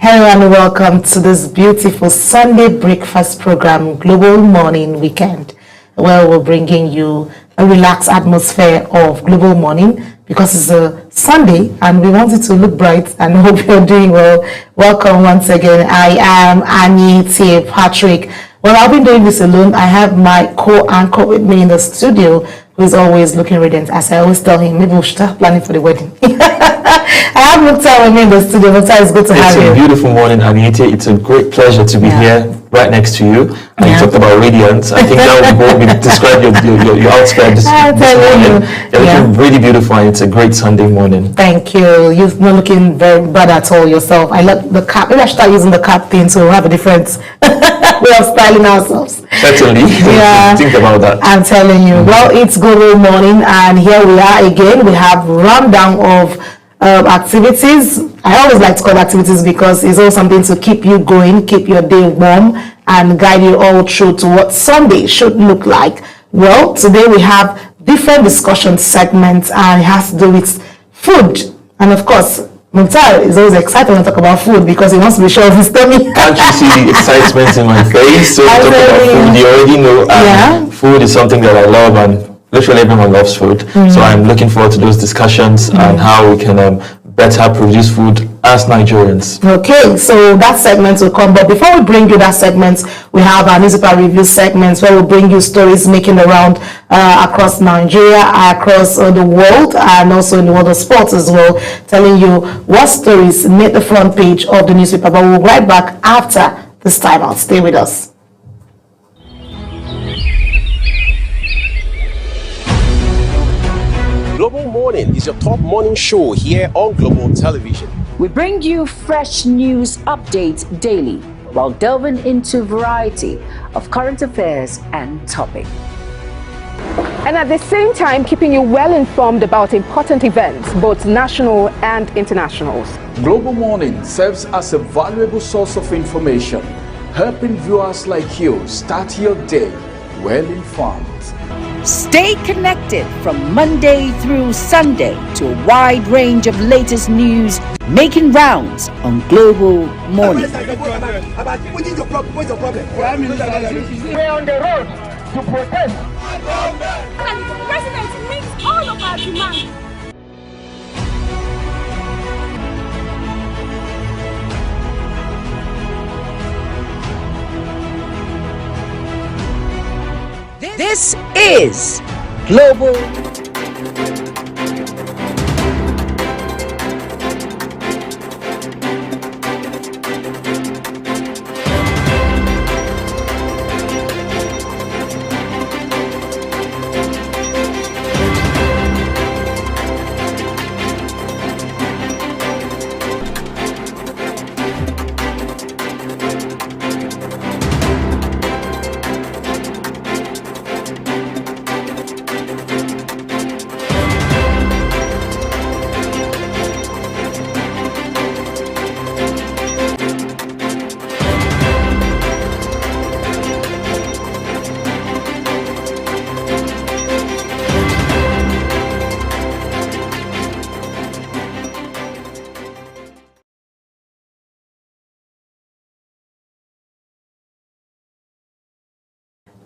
Hello and welcome to this beautiful Sunday breakfast program, Global Morning Weekend, where we're bringing you a relaxed atmosphere of Global Morning because it's a Sunday and we want it to look bright and hope you're doing well. Welcome once again. I am Annie T. Patrick. Well, I've been doing this alone. I have my co-anchor with me in the studio who is always looking radiant. As I always tell him, maybe we should start planning for the wedding. I have Mukhtar with me in the studio. Mukhtar, it's good to have you. It's a beautiful morning, Anita. It's a great pleasure to be here right next to you. And you talked about radiance. I think that would describe your outfit this morning. You're looking really beautiful, and it's a gre're Sunday morning. Thank you. You're not looking very bad at all yourself. I love the cap. Maybe I should start using the cap thing so we'll have a different way of styling ourselves. Certainly. Yeah. Think about that. I'm telling you. Well, it's Global Morning, and here we are again. We have rundown of activities. I always like to call activities because it's all something to keep you going, keep your day warm, and guide you all through to what Sunday should look like. Well, today we have different discussion segments, and it has to do with food. And of course, Mukhtar is always excited when we talk about food because he wants to be sure of his tummy. Can't you see the excitement in my face? So we talk about food. You already know food is something that I love, and literally everyone loves food. So I'm looking forward to those discussions and how we can better produce food as Nigerians. Okay, so that segment will come. But before we bring you that segment, we have our newspaper review segments where we'll bring you stories making the round across Nigeria, across the world, and also in the world of sports as well, telling you what stories made the front page of the newspaper. But we'll be right back after this time out. Stay with us. Global Morning is your top morning show here on Global Television. We bring you fresh news updates daily while delving into a variety of current affairs and topics. And at the same time, keeping you well informed about important events, both national and internationals. Global Morning serves as a valuable source of information, helping viewers like you start your day well informed. Stay connected from Monday through Sunday to a wide range of latest news making rounds on Global Morning. We're on the road to protest. And the president meets all of our demands. This is Global.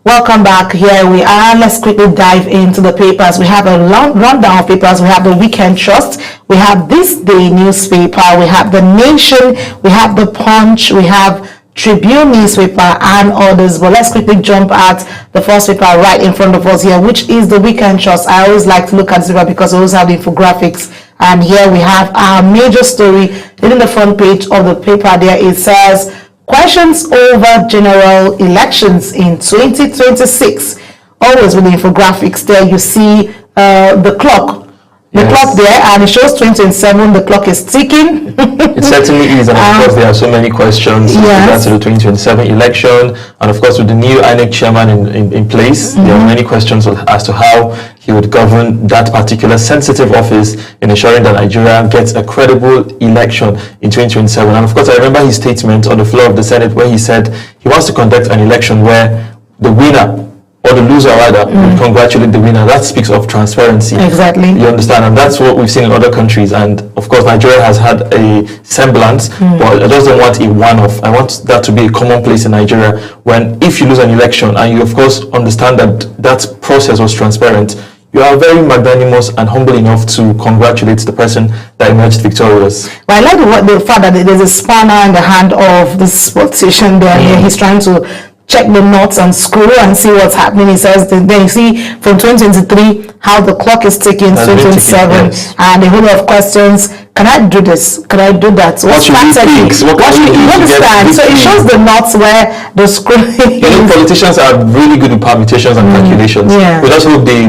Welcome back. Here we are. Let's quickly dive into the papers. We have a long rundown of papers. We have the Weekend Trust. We have This Day newspaper. We have The Nation. We have The Punch. We have Tribune newspaper and others. But let's quickly jump at the first paper right in front of us here, which is the Weekend Trust. I always like to look at this paper because we always have the infographics. And here we have our major story in the front page of the paper. There it says, questions over general elections in 2026. Always with the infographics there, you see the clock. The clock there, and it shows 2027. The clock is ticking. It certainly is, and of course there are so many questions with regards to the 2027 election, and of course with the new INEC chairman in place, there are many questions as to how he would govern that particular sensitive office in ensuring that Nigeria gets a credible election in 2027. And of course I remember his statement on the floor of the Senate where he said he wants to conduct an election where the winner or the loser rather, would congratulate the winner. That speaks of transparency. Exactly. You understand? And that's what we've seen in other countries. And of course, Nigeria has had a semblance, but I doesn't want a one-off. I want that to be a commonplace in Nigeria, when if you lose an election and you of course understand that that process was transparent, you are very magnanimous and humble enough to congratulate the person that emerged victorious. But I like the fact that there's a spanner in the hand of this politician there. He's trying to check the knots and screw and see what's happening. He says, then you see from 2023 how the clock is ticking, That's 2027, yes. and a whole lot of questions. Can I do this? Can I do that? What should we fix? What can we do you to get understand? this So it thing? shows the knots where the screw You know, politicians are really good with permutations and calculations. Yeah. We just hope they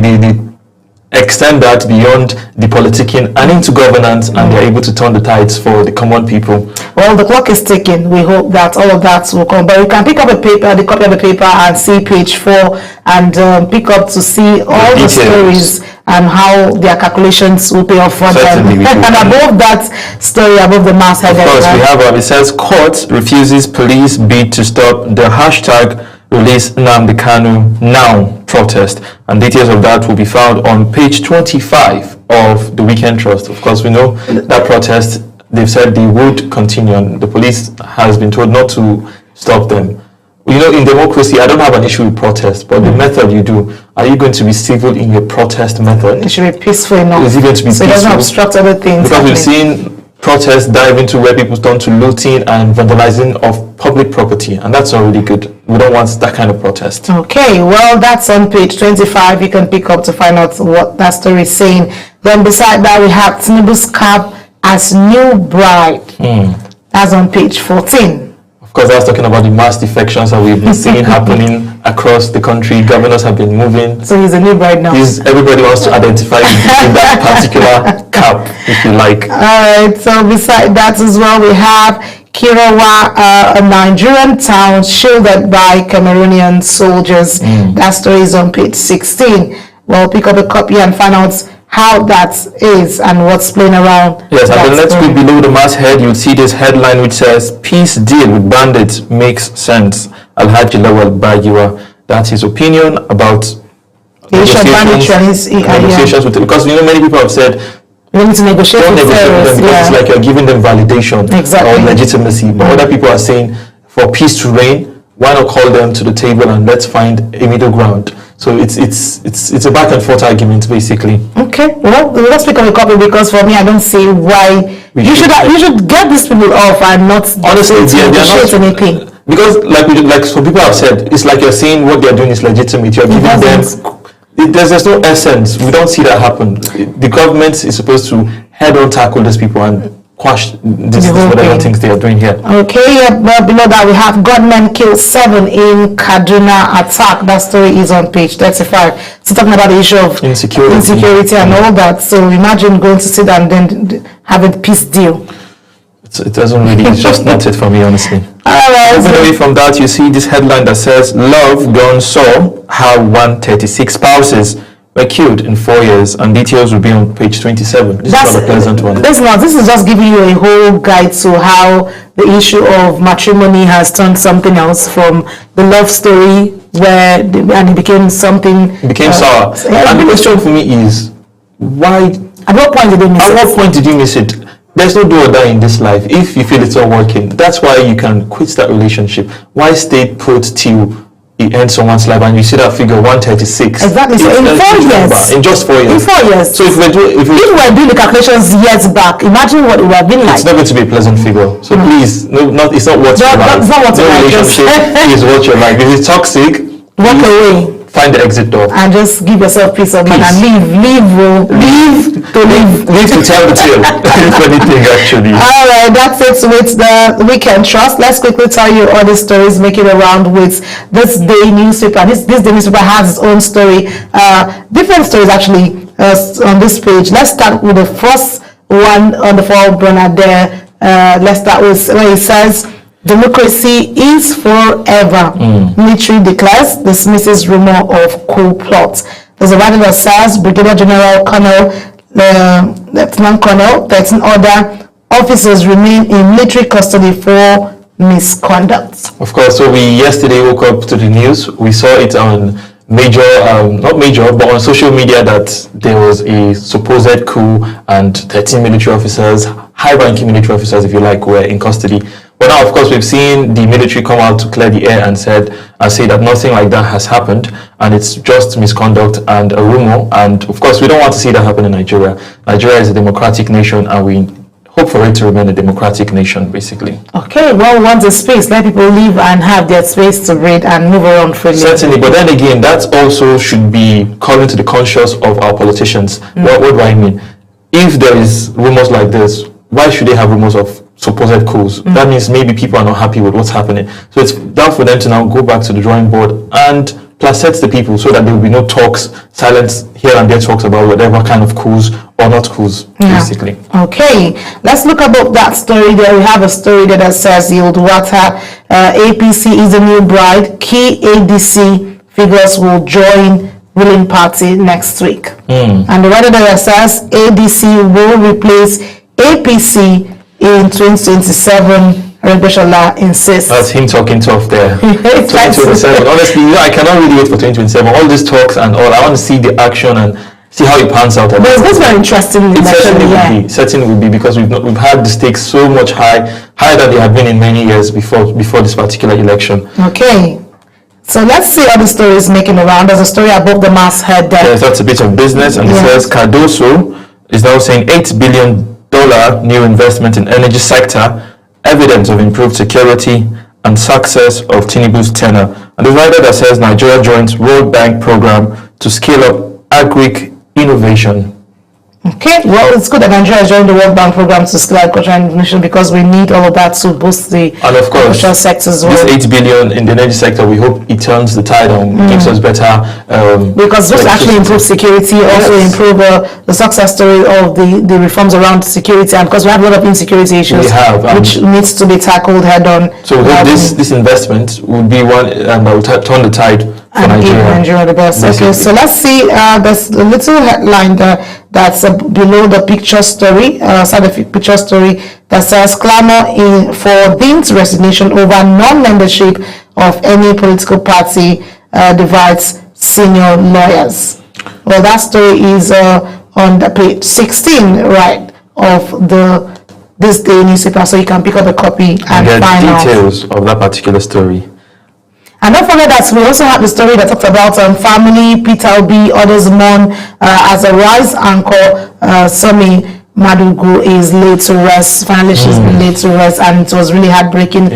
extend that beyond the politicking and into governance, and they're able to turn the tides for the common people. Well, the clock is ticking. We hope that all of that will come. But you can pick up the copy of the paper, and see page 4, and pick up to see all the details. stories and how their calculations will pay off for Certainly them. we And will. above that story, above the masthead, Of course, we have, it says, court refuses police bid to stop the hashtag release Nnamdi Kanu now protest. And details of that will be found on page 25 of the Weekend Trust. Of course, we know that protest, they've said they would continue, and the police has been told not to stop them. You know, in democracy, I don't have an issue with protest, but the method you do, are you going to be civil in your protest method? It should be peaceful enough. Is it going to be so it doesn't peaceful? obstruct other things. Because we've happening. seen protests dive into where people turn to looting and vandalizing of public property, and that's not really good. We don't want that kind of protest. Okay, well, that's on page 25. You can pick up to find out what that story is saying. Then beside that, we have Tinubu's cab as new bride. That's on page 14. Of course, that's talking about the mass defections that we've been seeing happening across the country. Governors have been moving. So he's a new bride now. Everybody wants to identify with that particular cap, if you like. All right, so beside that as well, we have Kirawa, a Nigerian town shielded by Cameroonian soldiers. That story is on page 16. Well, pick up a copy and find out how that is and what's playing around. Yes, and then let's go below the masthead. You'll see this headline which says, Peace deal with bandits makes sense. Alhaji Lawal Bagiwa. That's his opinion about negotiations with, because you know many people have said, we need to negotiate don't with negotiate with them terrorists. because it's like you're giving them validation Exactly. or legitimacy. But other people are saying, for peace to reign, why not call them to the table and let's find a middle ground? So it's a back and forth argument basically. Okay, well, let's pick up a copy, because for me, I don't see why you should get these people off and not Honestly, they're negotiate not anything. Because like some people have said, it's like you're saying what they're doing is legitimate. You're giving them. There's no essence. We don't see that happen. The government is supposed to head-on tackle these people and quash this whatever things they are doing here. Okay, but below that we have gunmen kill 7 in Kaduna attack. That story is on page 35. So talking about the issue of insecurity and all that. So imagine going to sit and then having peace deal. It doesn't really, it's just not it for me, honestly. Alright. Moving away from that, you see this headline that says, Love gone saw how 136 spouses were killed in 4 years, and details will be on page 27. This is not a pleasant one. This is just giving you a whole guide to how the issue of matrimony has turned something else from the love story where and it became something. It became sour. And the question for me is, why? At what point did they miss it? At what point did you miss it? There's no do or die in this life. If you feel it's not working, that's why you can quit that relationship. Why stay put till it ends someone's life and you see that figure 136? Exactly. So in 4 years. In just 4 years. In 4 years. So if we were doing the calculations years back, imagine what it would have been like. It's not going to be a pleasant figure. So please, it's not what you like. It's not what you like. Relationship is what you like. If it's toxic, walk away. Find the exit door. And just give yourself peace of mind and leave to tell the tale. If anything, actually. All right, that's it with the Weekend Trust. Let's quickly tell you all the stories making around with this day newspaper. This day newspaper has its own story. Different stories actually on this page. Let's start with the first one on the forerunner there. Let's start with where it says, Democracy is forever. Military declares, dismisses rumor of coup plot. There's a writer that says Brigadier General Colonel, Lieutenant Colonel, 13 other officers remain in military custody for misconduct. Of course, so we yesterday woke up to the news. We saw it on but on social media that there was a supposed coup and 13 military officers, high-ranking military officers, if you like, were in custody. But now, of course, we've seen the military come out to clear the air and say that nothing like that has happened, and it's just misconduct and a rumor. And of course, we don't want to see that happen in Nigeria. Nigeria is a democratic nation, and we hope for it to remain a democratic nation, basically. Okay, well, we want the space. Let people live and have their space to breathe and move around freely. Certainly, but then again, that also should be calling to the conscience of our politicians. What do I mean? If there is rumors like this, why should they have rumors of supposed coups? That means maybe people are not happy with what's happening. So it's down for them to now go back to the drawing board and placate the people so that there will be no talks, silence here and there talks about whatever kind of coups or not coups, basically. Okay, let's look about that story there. We have a story there that says Yildwata, APC is a new bride. Key ADC figures will join ruling party next week. And the writer there says ADC will replace APC in 2027. Regbeshola insists. That's him talking tough there. 2027. Honestly, I cannot really wait for 2027. All these talks and all, I want to see the action and see how it pans out. But it's very interesting. It certainly would be because we've had the stakes so much higher than they have been in many years before this particular election. Okay. So let's see how the story is making around. There's a story above the masthead there. Yes, that's a bit of business, and it says Cardoso is now saying $8 billion new investment in energy sector, evidence of improved security and success of Tinubu's tenure. And the writer that says Nigeria joins World Bank program to scale up agric innovation. Okay, well, it's good that Nigeria joined the World Bank program to scale agricultural innovation because we need all of that to boost the agricultural sector as well. This $8 billion in the energy sector, we hope it turns the tide and gives us better. Because this actually improve security, also improve the success story of the reforms around security, and because we have a lot of insecurity issues, which needs to be tackled head on. So we hope this investment will be one that will turn the tide for Nigeria the best. Okay, so let's see. There's a little headline there that's below the picture story, side of the picture story that says clamor for Dean's resignation over non-membership of any political party divides senior lawyers. Well, that story is on the page 16, right, of this day newspaper, so you can pick up a copy and find out details of that particular story. And don't forget that we also have the story that talks about family, Peter Obi, others mourn as a rise anchor, Sami Madugu is laid to rest. Finally, she's been laid to rest, and it was really heartbreaking.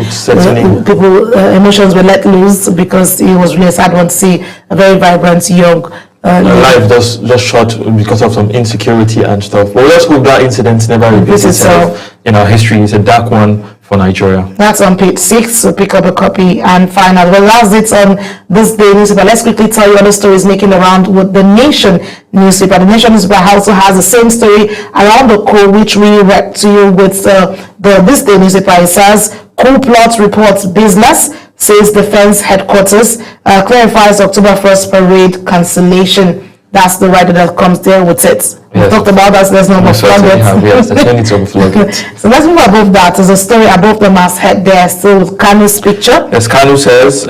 People, emotions were let loose because it was really a sad one to see a very vibrant young life just short because of some insecurity and stuff. But let's hope that incident never repeats itself in our history. It's a dark one for Nigeria. That's on page 6, so pick up a copy and find out. Well, that's it on this day newspaper. Let's quickly tell you other stories making around with the Nation newspaper. The Nation newspaper also has the same story around the coup, which we read to you with this day newspaper. It says, coup plot reports business, says defense headquarters, clarifies October 1st parade cancellation. That's the writer that comes there with it. We talked about that, so there's no more flog it. Yes, there's no need to flog it. So let's move above that. There's a story above the masthead there, still with Kanu's picture. Yes, Kanu says,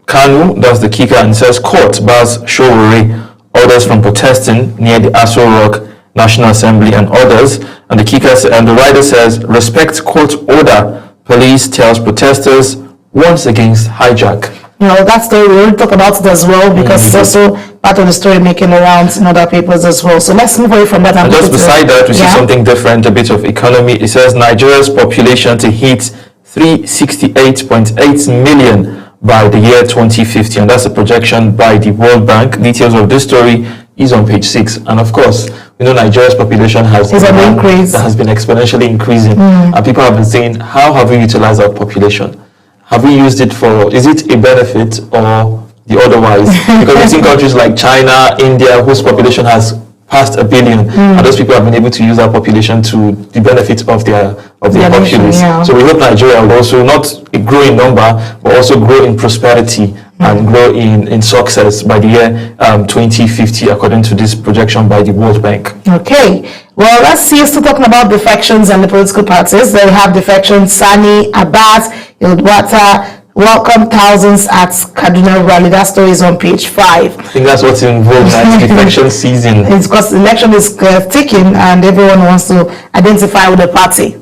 Kanu, that's the kicker, and says, court bars Showore, orders from protesting near the Aso Rock National Assembly and others. And the kicker and the writer says, respect court order. Police tells protesters, warns against hijack. You know, that story, we already talk about it as well because it's also part of the story making around in other papers as well. So let's move away from that. And just beside that, we see something different, a bit of economy. It says Nigeria's population to hit 368.8 million by the year 2050. And that's a projection by the World Bank. Details of this story is on page 6. And of course, we know Nigeria's population has been exponentially increasing. And people have been saying, how have we utilized our population? Have we used it for, is it a benefit or the otherwise? Because we've seen countries like China, India, whose population has passed 1 billion, and those people have been able to use our population to the benefit of their populace. So we hope Nigeria will also not grow in number, but also grow in prosperity and grow in success by the year 2050, according to this projection by the World Bank. Okay. Well, let's see. Still talking about defections and the political parties. They have defections: Sani, Abbas, Yildwata, welcome thousands at Kaduna rally. That story is on page 5. I think that's what's involved. It's defection season. It's because the election is ticking and everyone wants to identify with the party.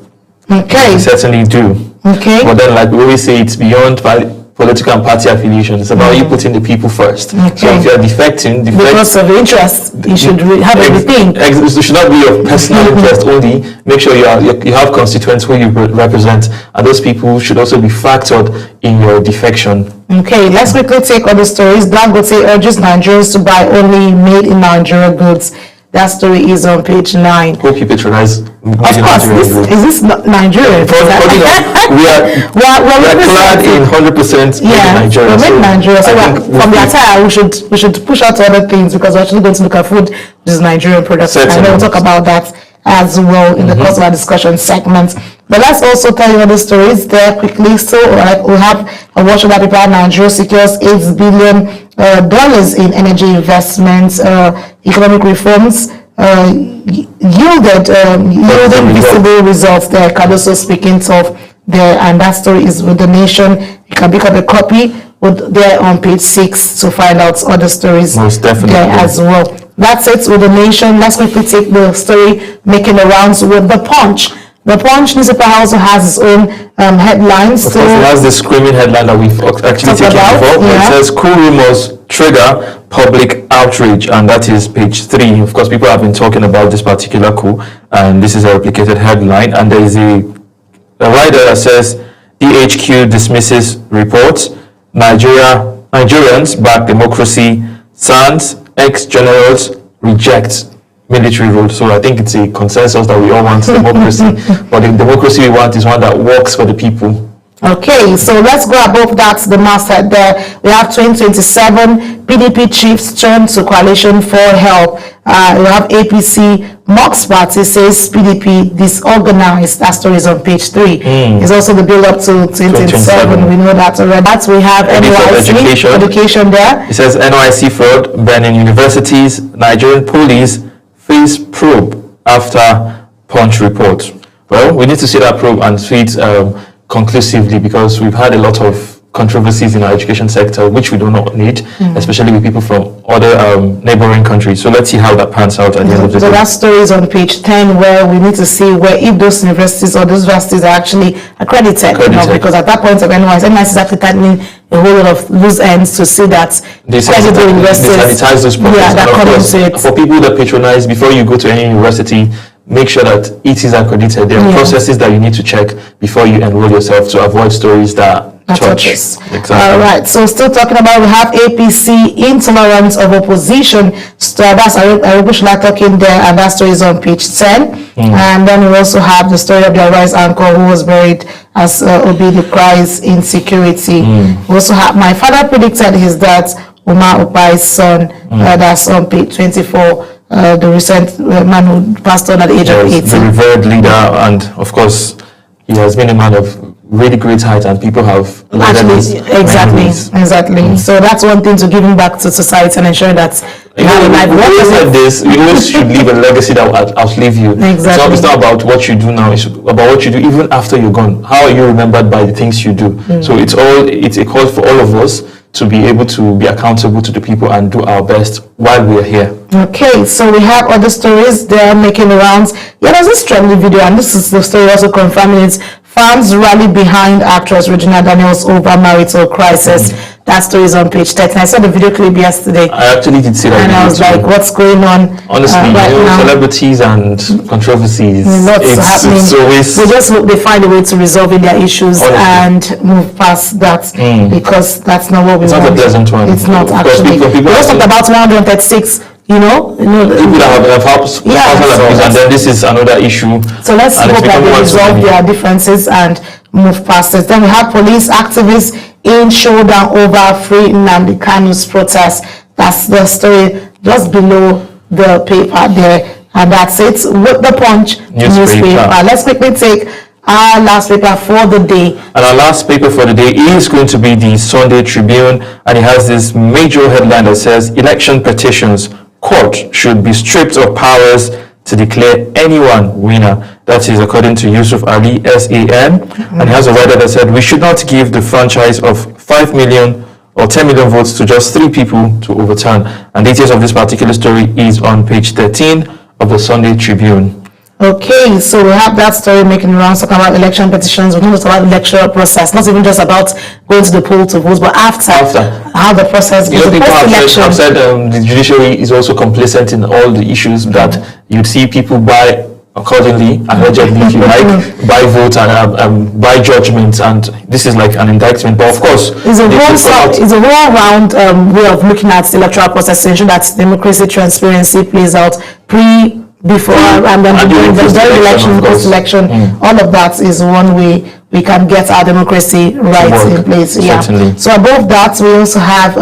Okay. We certainly do. Okay. But then, like we always say, it's beyond political and party affiliation. It's about you putting the people first. Okay. So if you're defecting, because of interest, you should have everything. It should not be your personal interest only. Make sure you have constituents who you represent, and those people should also be factored in your defection. Okay, let's quickly take other stories. Dangote urges Nigerians to buy only made in Nigeria goods. That story is on page 9. Hope you patronize. Of course, is this not Nigerian? We are clad in 100% made in Nigeria. We're made in Nigeria. So from the attire, we should push out to other things because we're actually going to look at food, which is Nigerian products. And we'll talk about that as well in the course of our discussion segment. But let's also tell you other stories there quickly. So we have a watch of that paper. Nigeria secures $8 billion in energy investments. Economic reforms yielded visible results there. Cardoso speaking of there, and that story is with The Nation. You can pick up a copy there on page 6 to find out other stories. Most definitely. There as well. That's it with The Nation. Let's quickly take the story making the rounds with The Punch. The Punch newspaper also has its own headlines. Of course, it has the screaming headline that we've actually taken before. It says, "Coup rumors trigger public outrage," and that is page 3. Of course, people have been talking about this particular coup, and this is a replicated headline. And there is a rider that says, "DHQ dismisses reports. Nigerians back democracy. SANS ex-generals reject military rule." So I think it's a consensus that we all want democracy, but the democracy we want is one that works for the people. Okay, so let's go above that, the masthead there. We have 2027 PDP chiefs turn to coalition for help. We have APC Mox Party says PDP disorganized. That story is on page 3. It's also the build up to 2027. We know that already. That we have NYC education there. It says NYC fraud, Benin universities, Nigerian police face probe after Punch report. Well, we need to see that probe and see it conclusively, because we've had a lot of controversies in our education sector, which we do not need, especially with people from other neighboring countries. So let's see how that pans out at the end of the day. So that story is on page 10, where we need to see if those universities or those universities are actually accredited. Because at that point of NYC is actually tightening a whole lot of loose ends to see that credible universities. They sanitize those processes. For people that patronize, before you go to any university, make sure that it is accredited. There are processes that you need to check before you enroll yourself to avoid stories that touch. Exactly. All right. So still talking about, we have APC intolerance of opposition. So that's Arubushla talking there, and that story is on page 10. And then we also have the story of the Arise anchor who was buried as Obi cries insecurity. We also have My Father Predicted His Death, Umar Upai's son. That's on page 24. The recent man who passed on at the age of 80. The revered leader, and of course, he has been a man of really great height, and people have exactly. So that's one thing, to giving back to society and ensuring that you have a life. Like this, you always should leave a legacy that will outlive you. Exactly. It's not about what you do now; it's about what you do even after you're gone. How are you remembered by the things you do? So it's a call for all of us to be able to be accountable to the people and do our best while we are here. Okay, so we have other stories there making the rounds. Yeah, there's this trending video, and this is the story also confirming it. Fans rally behind actress Regina Daniels over marital crisis. That story is on page 13. I saw the video clip yesterday. I actually did see that. And I was like, what's going on? Honestly, now? Celebrities and controversies. Lots happening. They find a way to resolve their issues and move past that, because that's not what we want. It's not a pleasant one. It's not actually. We just talked about 136. People that have house, and then this is another issue. So let's hope that they resolve their differences and move past it. Then we have police activists in showdown over free Nnamdi Kanu's protest. That's the story just below the paper there, and that's it with the Punch newspaper. Let's quickly take our last paper for the day. And our last paper for the day is going to be the Sunday Tribune, and it has this major headline that says, "Election petitions, court should be stripped of powers to declare anyone winner. That is according to Yusuf Ali, SAN. And he has a writer that said, we should not give the franchise of 5 million or 10 million votes to just 3 people to overturn. And details of this particular story is on page 13 of the Sunday Tribune. Okay, so we have that story making rounds talking about election petitions. We're not just about the electoral process, not even just about going to the poll to vote, but after how the process goes. People have said the judiciary is also complicit in all the issues that you'd see people buy accordingly, allegedly, if you like, buy votes and buy judgments, and this is like an indictment. But of course, it's a whole round way of looking at the electoral process to ensure that democracy transparency plays out before and then during the election, post-election. All of that is one way we can get our democracy right in place. Yeah. So above that, we also have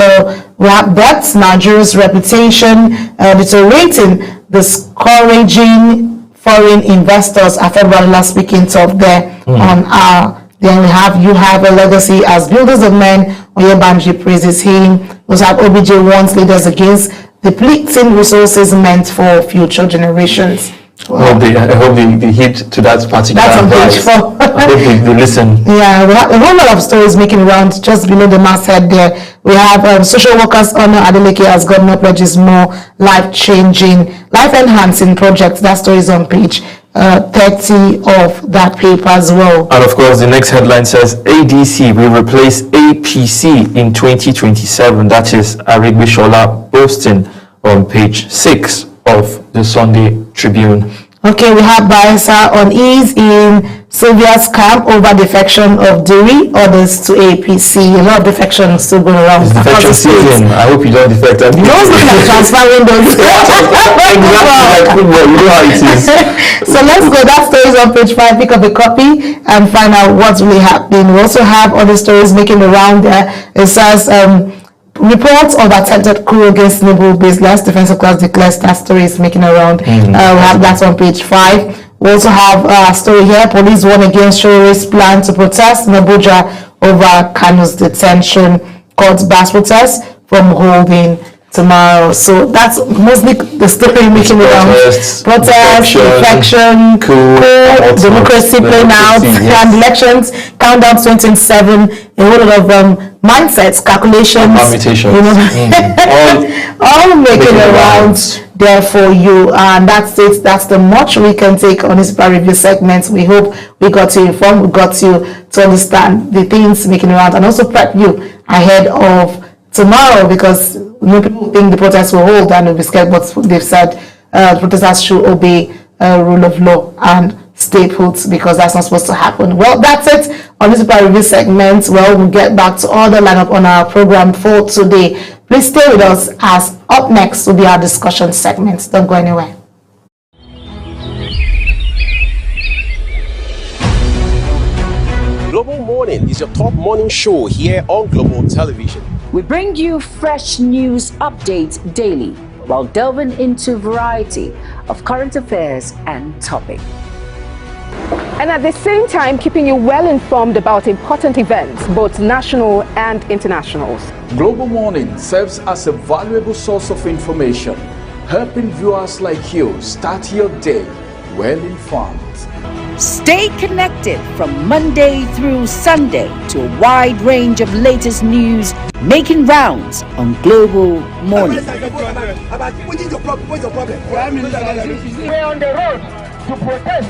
debts, Nigeria's reputation deteriorating, discouraging foreign investors. After last speaking top there on our. Then you have a legacy as builders of men. Oyebanji praises him. We also have OBJ warns leaders against depleting resources meant for future generations. Wow. I hope they hit to that particular That's on page 4. I hope they listen. Yeah, we have a whole lot of stories making around just below the masthead there. We have social workers honor Adeleke as governor pledges more life-changing, life-enhancing projects. That story is on page 30 of that paper as well. And of course, the next headline says ADC will replace APC in 2027. That is Arigbe boasting on page 6 of the Sunday Tribune. Okay, we have Bayelsa on ease in Sylvia's camp over defection of Duri, others to APC. A lot of defection still going around. It's defection season. I hope you don't defect. Those look like transfer windows. Exactly like football. You know how it is. So let's go. That story is on page 5. Pick up a copy and find out what's really happening. We also have other stories making the round there. It says reports of attempted coup against Tinubu baseless defensive class declares. That story is making around. We have that on page 5. We also have a story here. Police warn against terrorist plan to protest in Abuja over Kanu's detention. Court bars protest from holding tomorrow. So that's mostly the story making around. Protest, defection, coup, democracy playing out, and elections, countdown 2027, a whole lot of mindsets, calculations, all making around there for you. And that's it. That's the much we can take on this review segment. We hope we got you informed, we got you to understand the things making around, and also prep you ahead of tomorrow, because people think the protests will hold and will be scared, but they've said protesters should obey rule of law and stay put, because that's not supposed to happen. Well, that's it on this review segment. Well, we'll get back to all the lineup on our program for today. Please stay with us, as up next will be our discussion segments. Don't go anywhere. Global Morning is your top morning show here on Global Television. We bring you fresh news updates daily while delving into a variety of current affairs and topics. And at the same time, keeping you well informed about important events, both national and international. Global Morning serves as a valuable source of information, helping viewers like you start your day well informed. Stay connected from Monday through Sunday to a wide range of latest news making rounds on Global Morning. We're on the road to protest.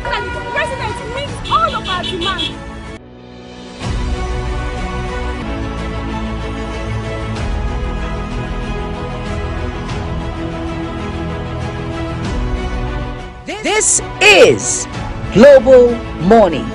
And the president meets all of our demands. This is Global Morning.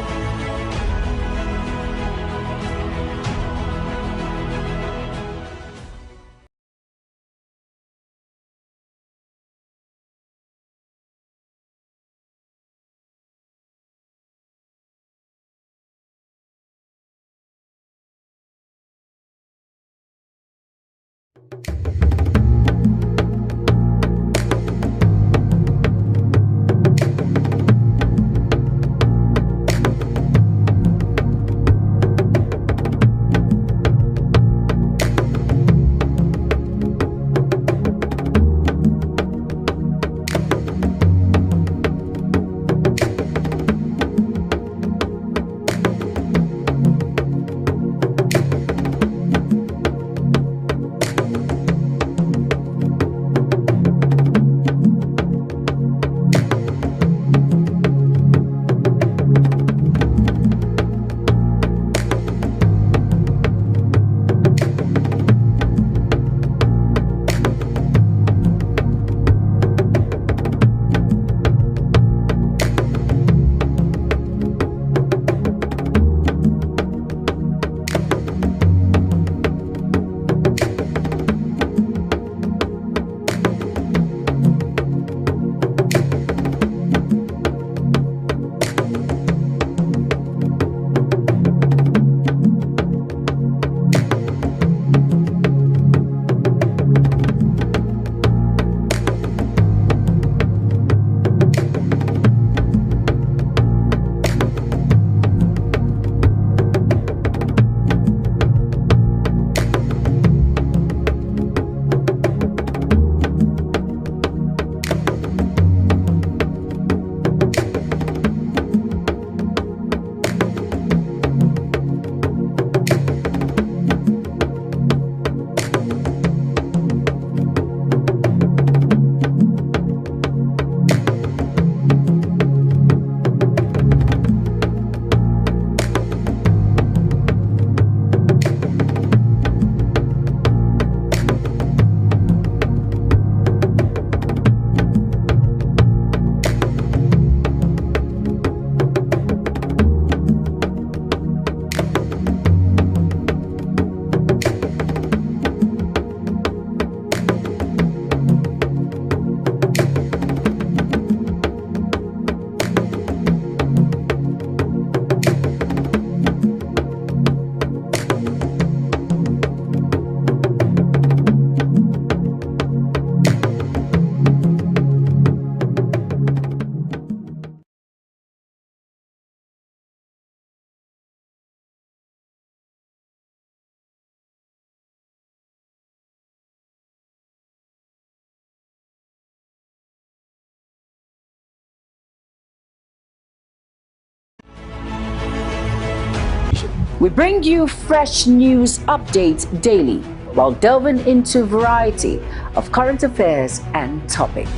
We bring you fresh news updates daily while delving into a variety of current affairs and topics.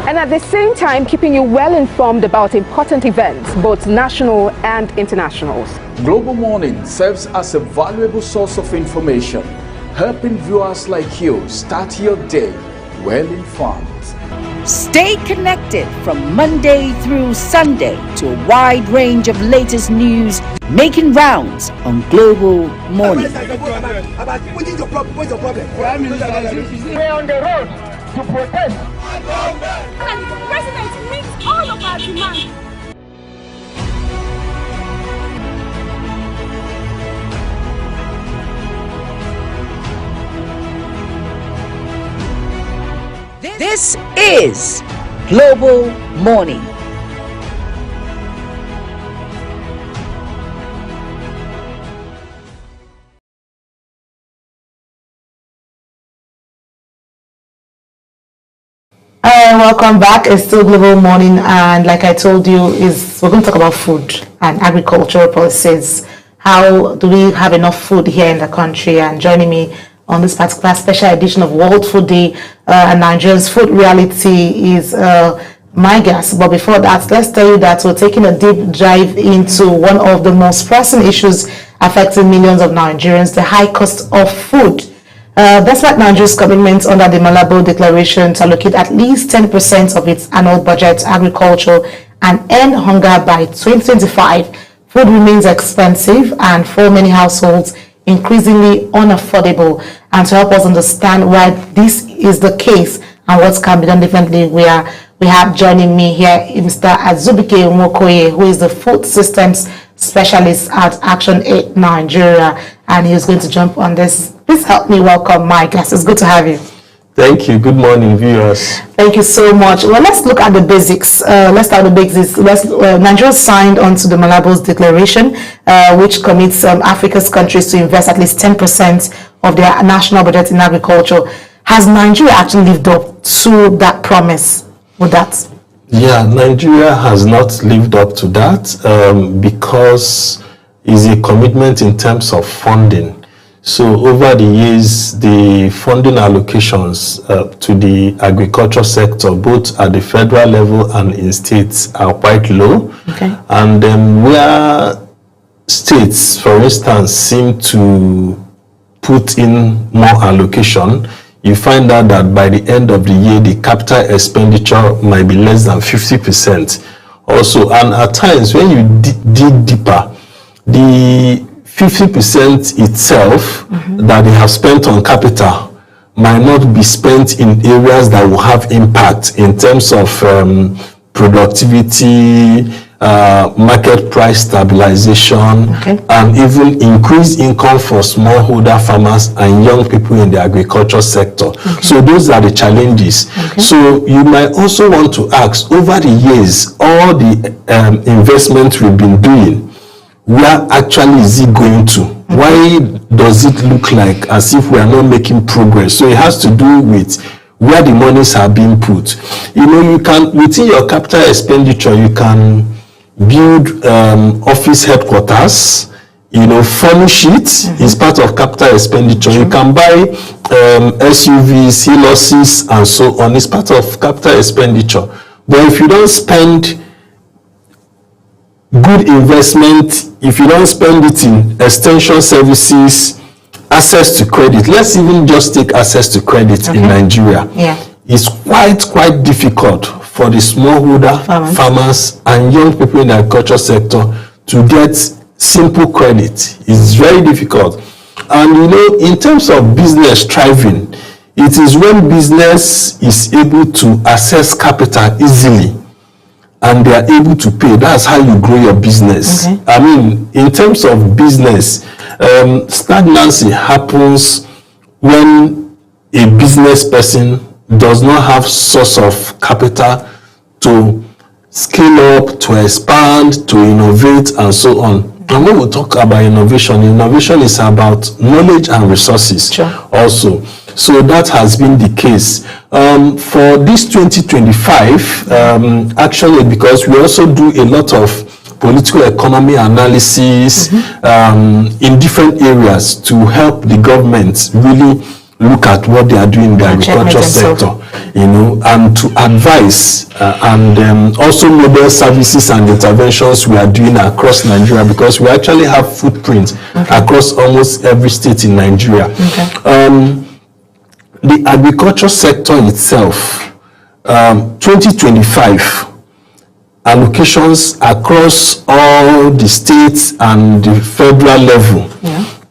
And at the same time, keeping you well informed about important events, both national and international. Global Morning serves as a valuable source of information, helping viewers like you start your day well informed. Stay connected from Monday through Sunday to a wide range of latest news making rounds on Global Morning. We're on the road to protest. And the president meets all of our demands. This is Global Morning. Welcome back. It's still Global Morning, and like I told you, we're going to talk about food and agricultural policies. How do we have enough food here in the country? And joining me on this particular special edition of World Food Day and Nigeria's food reality is my guest. But before that, let's tell you that we're taking a deep dive into one of the most pressing issues affecting millions of Nigerians: the high cost of food. Despite Nigeria's commitment under the Malabo Declaration to allocate at least 10% of its annual budget to agriculture and end hunger by 2025, food remains expensive and for many households increasingly unaffordable. And to help us understand why this is the case and what can be done differently, we have joining me here Mr. Azubike Nwokoye, who is the food systems specialist at Action Aid Nigeria, and he's going to jump on this. Please help me welcome my guest. It's good to have you. Thank you. Good morning, viewers. Thank you so much. Well, let's look at the basics. Let's start with the basics. Nigeria signed onto the Malabo's Declaration, which commits Africa's countries to invest at least 10% of their national budget in agriculture. Has Nigeria actually lived up to that promise with that? Yeah, Nigeria has not lived up to that because it's a commitment in terms of funding. So over the years, the funding allocations to the agriculture sector, both at the federal level and in states, are quite low. Okay. And where states, for instance, seem to put in more allocation, you find out that by the end of the year, the capital expenditure might be less than 50% also. And at times, when you dig deeper, the 50% itself that they have spent on capital might not be spent in areas that will have impact in terms of productivity, market price stabilization, and even increased income for smallholder farmers and young people in the agriculture sector. So those are the challenges. So you might also want to ask, over the years, all the investment we've been doing, where actually is it going to? Why does it look like as if we are not making progress? So it has to do with where the monies are being put. You know, you can, within your capital expenditure, you can build office headquarters, you know, furnish it is part of capital expenditure. You can buy SUVs, Hilux, and so on. It's part of capital expenditure. But if you don't spend good investment, if you don't spend it in extension services, access to credit, let's even just take access to credit in Nigeria. It's quite difficult for the smallholder farmers and young people in the agriculture sector to get simple credit. It's very difficult. And you know, in terms of business thriving, it is when business is able to access capital easily and they are able to pay. That's how you grow your business. I mean, in terms of business, stagnancy happens when a business person does not have source of capital to scale up, to expand, to innovate, and so on. And when we talk about innovation is about knowledge and resources also. So that has been the case. For this 2025, actually, because we also do a lot of political economy analysis in different areas to help the government really look at what they are doing in the agriculture sector, you know, and to advise and also model services and interventions we are doing across Nigeria, because we actually have footprints across almost every state in Nigeria. The agriculture sector itself, 2025 allocations across all the states and the federal level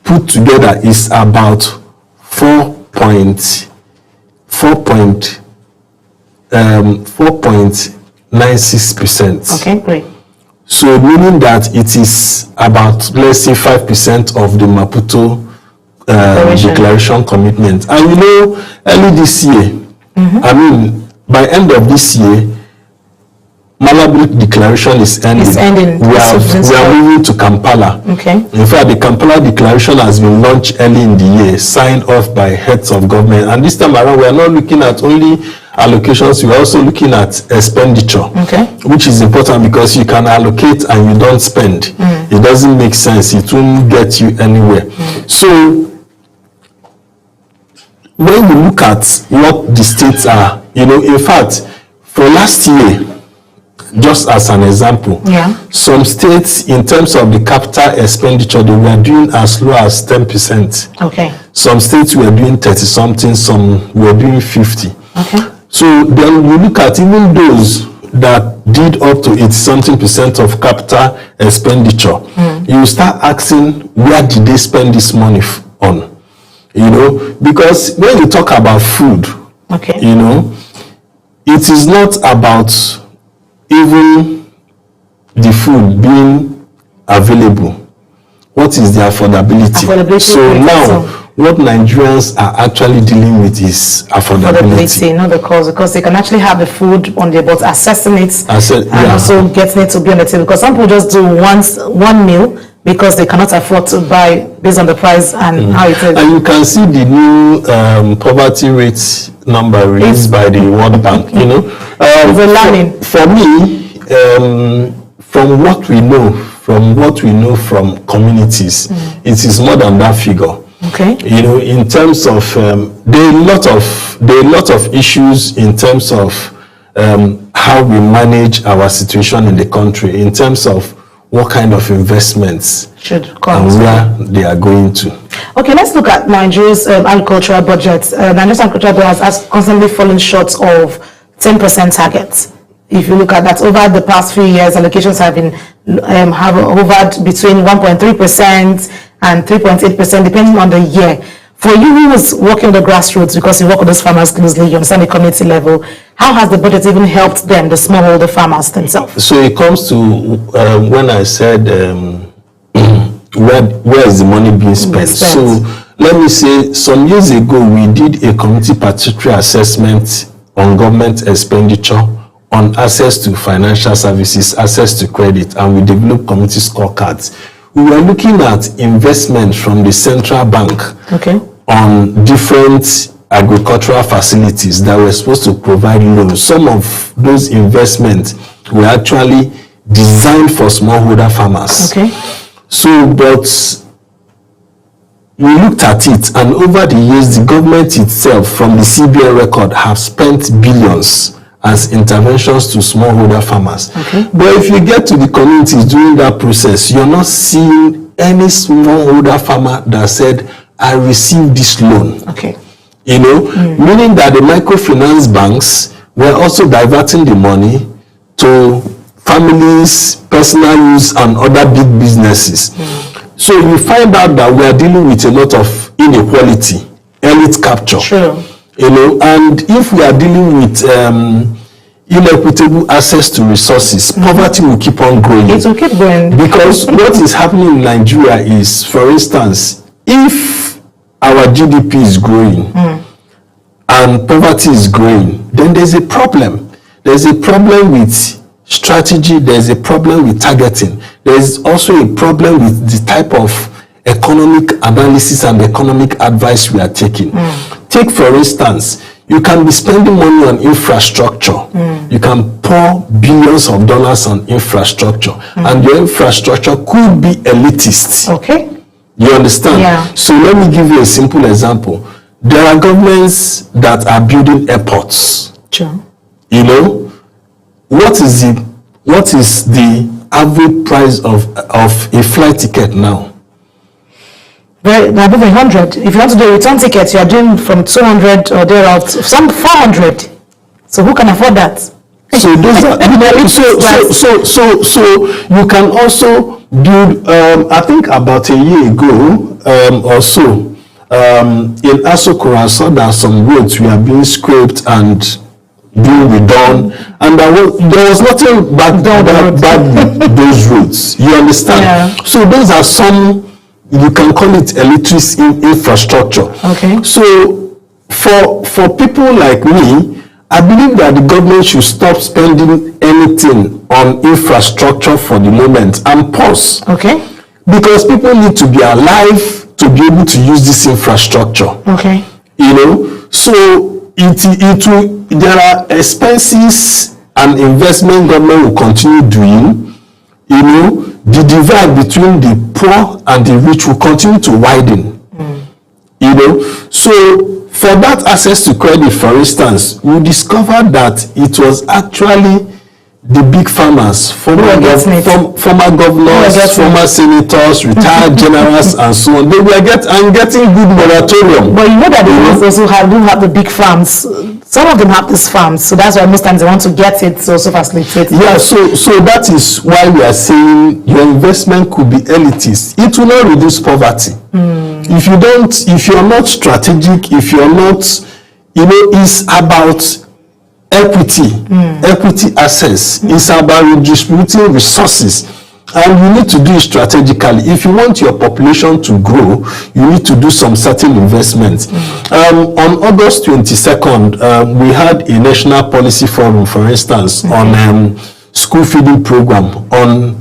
put together is about 4.96%. Okay, great. So meaning that it is about, let's say, 5% of the Maputo declaration commitment. And you know, early this year, I mean, by end of this year, Malabo declaration is ending. We are moving to Kampala. Okay. In fact, the Kampala declaration has been launched early in the year, signed off by heads of government. And this time around, we are not looking at only allocations, we are also looking at expenditure, which is important, because you can allocate and you don't spend. It doesn't make sense. It won't get you anywhere. So when we look at what the states are, you know, in fact, for last year, just as an example, some states, in terms of the capital expenditure, they were doing as low as 10%. Okay. Some states were doing 30-something, some were doing 50. Okay. So then we look at even those that did up to 80-something% of capital expenditure. You start asking, where did they spend this money on? You know, because when you talk about food, you know, it is not about even the food being available. What is the affordability? So now, what Nigerians are actually dealing with is affordability. Not the cost, because they can actually have the food on there, but assessing it and also getting it to be on the table. Because some people just do one meal because they cannot afford to buy based on the price and how it is. And you can see the new poverty rate number released by the World Bank. You know, for me, from what we know from communities, it is more than that figure. Okay. You know, in terms of there are a lot of issues in terms of how we manage our situation in the country, in terms of what kind of investments should come and where they are going to. Okay, let's look at Nigeria's agricultural budget. Nigeria's agricultural budget has constantly fallen short of 10% targets. If you look at that, over the past few years, allocations have been have hovered between 1.3% and 3.8%, depending on the year. For you who was working on the grassroots, because you work with those farmers closely, you understand the community level, how has the budget even helped them, the smallholder farmers themselves? So it comes to when I said where is the money being spent? So let me say, some years ago we did a community participatory assessment on government expenditure on access to financial services, access to credit, and we developed community scorecards. We were looking at investment from the central bank on different agricultural facilities that were supposed to provide loans. Some of those investments were actually designed for smallholder farmers. So, but we looked at it, and over the years, the government itself, from the CBN record, have spent billions as interventions to smallholder farmers. But if you get to the communities during that process, you're not seeing any smallholder farmer that said, I received this loan. You know, meaning that the microfinance banks were also diverting the money to families, personal use, and other big businesses. So you find out that we are dealing with a lot of inequality, elite capture. You know, and if we are dealing with inequitable access to resources, poverty will keep on growing. It will keep growing. Because what is happening in Nigeria is, for instance, if our GDP is growing and poverty is growing, then there's a problem. There's a problem with strategy, there's a problem with targeting. There's also a problem with the type of economic analysis and economic advice we are taking. Take, for instance, You can be spending money on infrastructure. You can pour billions of dollars on infrastructure, and your infrastructure could be elitist. Okay. You understand? Yeah. So let me give you a simple example. There are governments that are building airports. Sure. You know, what is the average price of a flight ticket now? Very above 100. If you want to do a return ticket, you are doing from 200 or thereabouts, some 400. So who can afford that? So those are, so you can also build. I think about a year ago or so, in Asokoro, I saw that some roads were being scraped and being redone, and there was nothing bad with those roads. You understand? Yeah. So those are some, you can call it elitist infrastructure. Okay. So for people like me, I believe that the government should stop spending anything on infrastructure for the moment and pause. Okay. Because people need to be alive to be able to use this infrastructure. Okay. You know, so it will, there are expenses and investment government will continue doing. You know, the divide between the poor and the rich will continue to widen. You know, so for that access to credit, for instance, we discovered that it was actually the big farmers, former governors, former senators, retired generals, and so on. They were getting good moratorium. But you know that they also have the big farms. Some of them have these farms, so that's why most times they want to get it to also facilitate. Yeah, so that is why we are saying your investment could be elitist. It will not reduce poverty. If you're not strategic, if you're not, you know, it's about equity access. It's about redistributing resources, and you need to do it strategically. If you want your population to grow, you need to do some certain investments. On August 22nd, we had a national policy forum, for instance, on school feeding program, on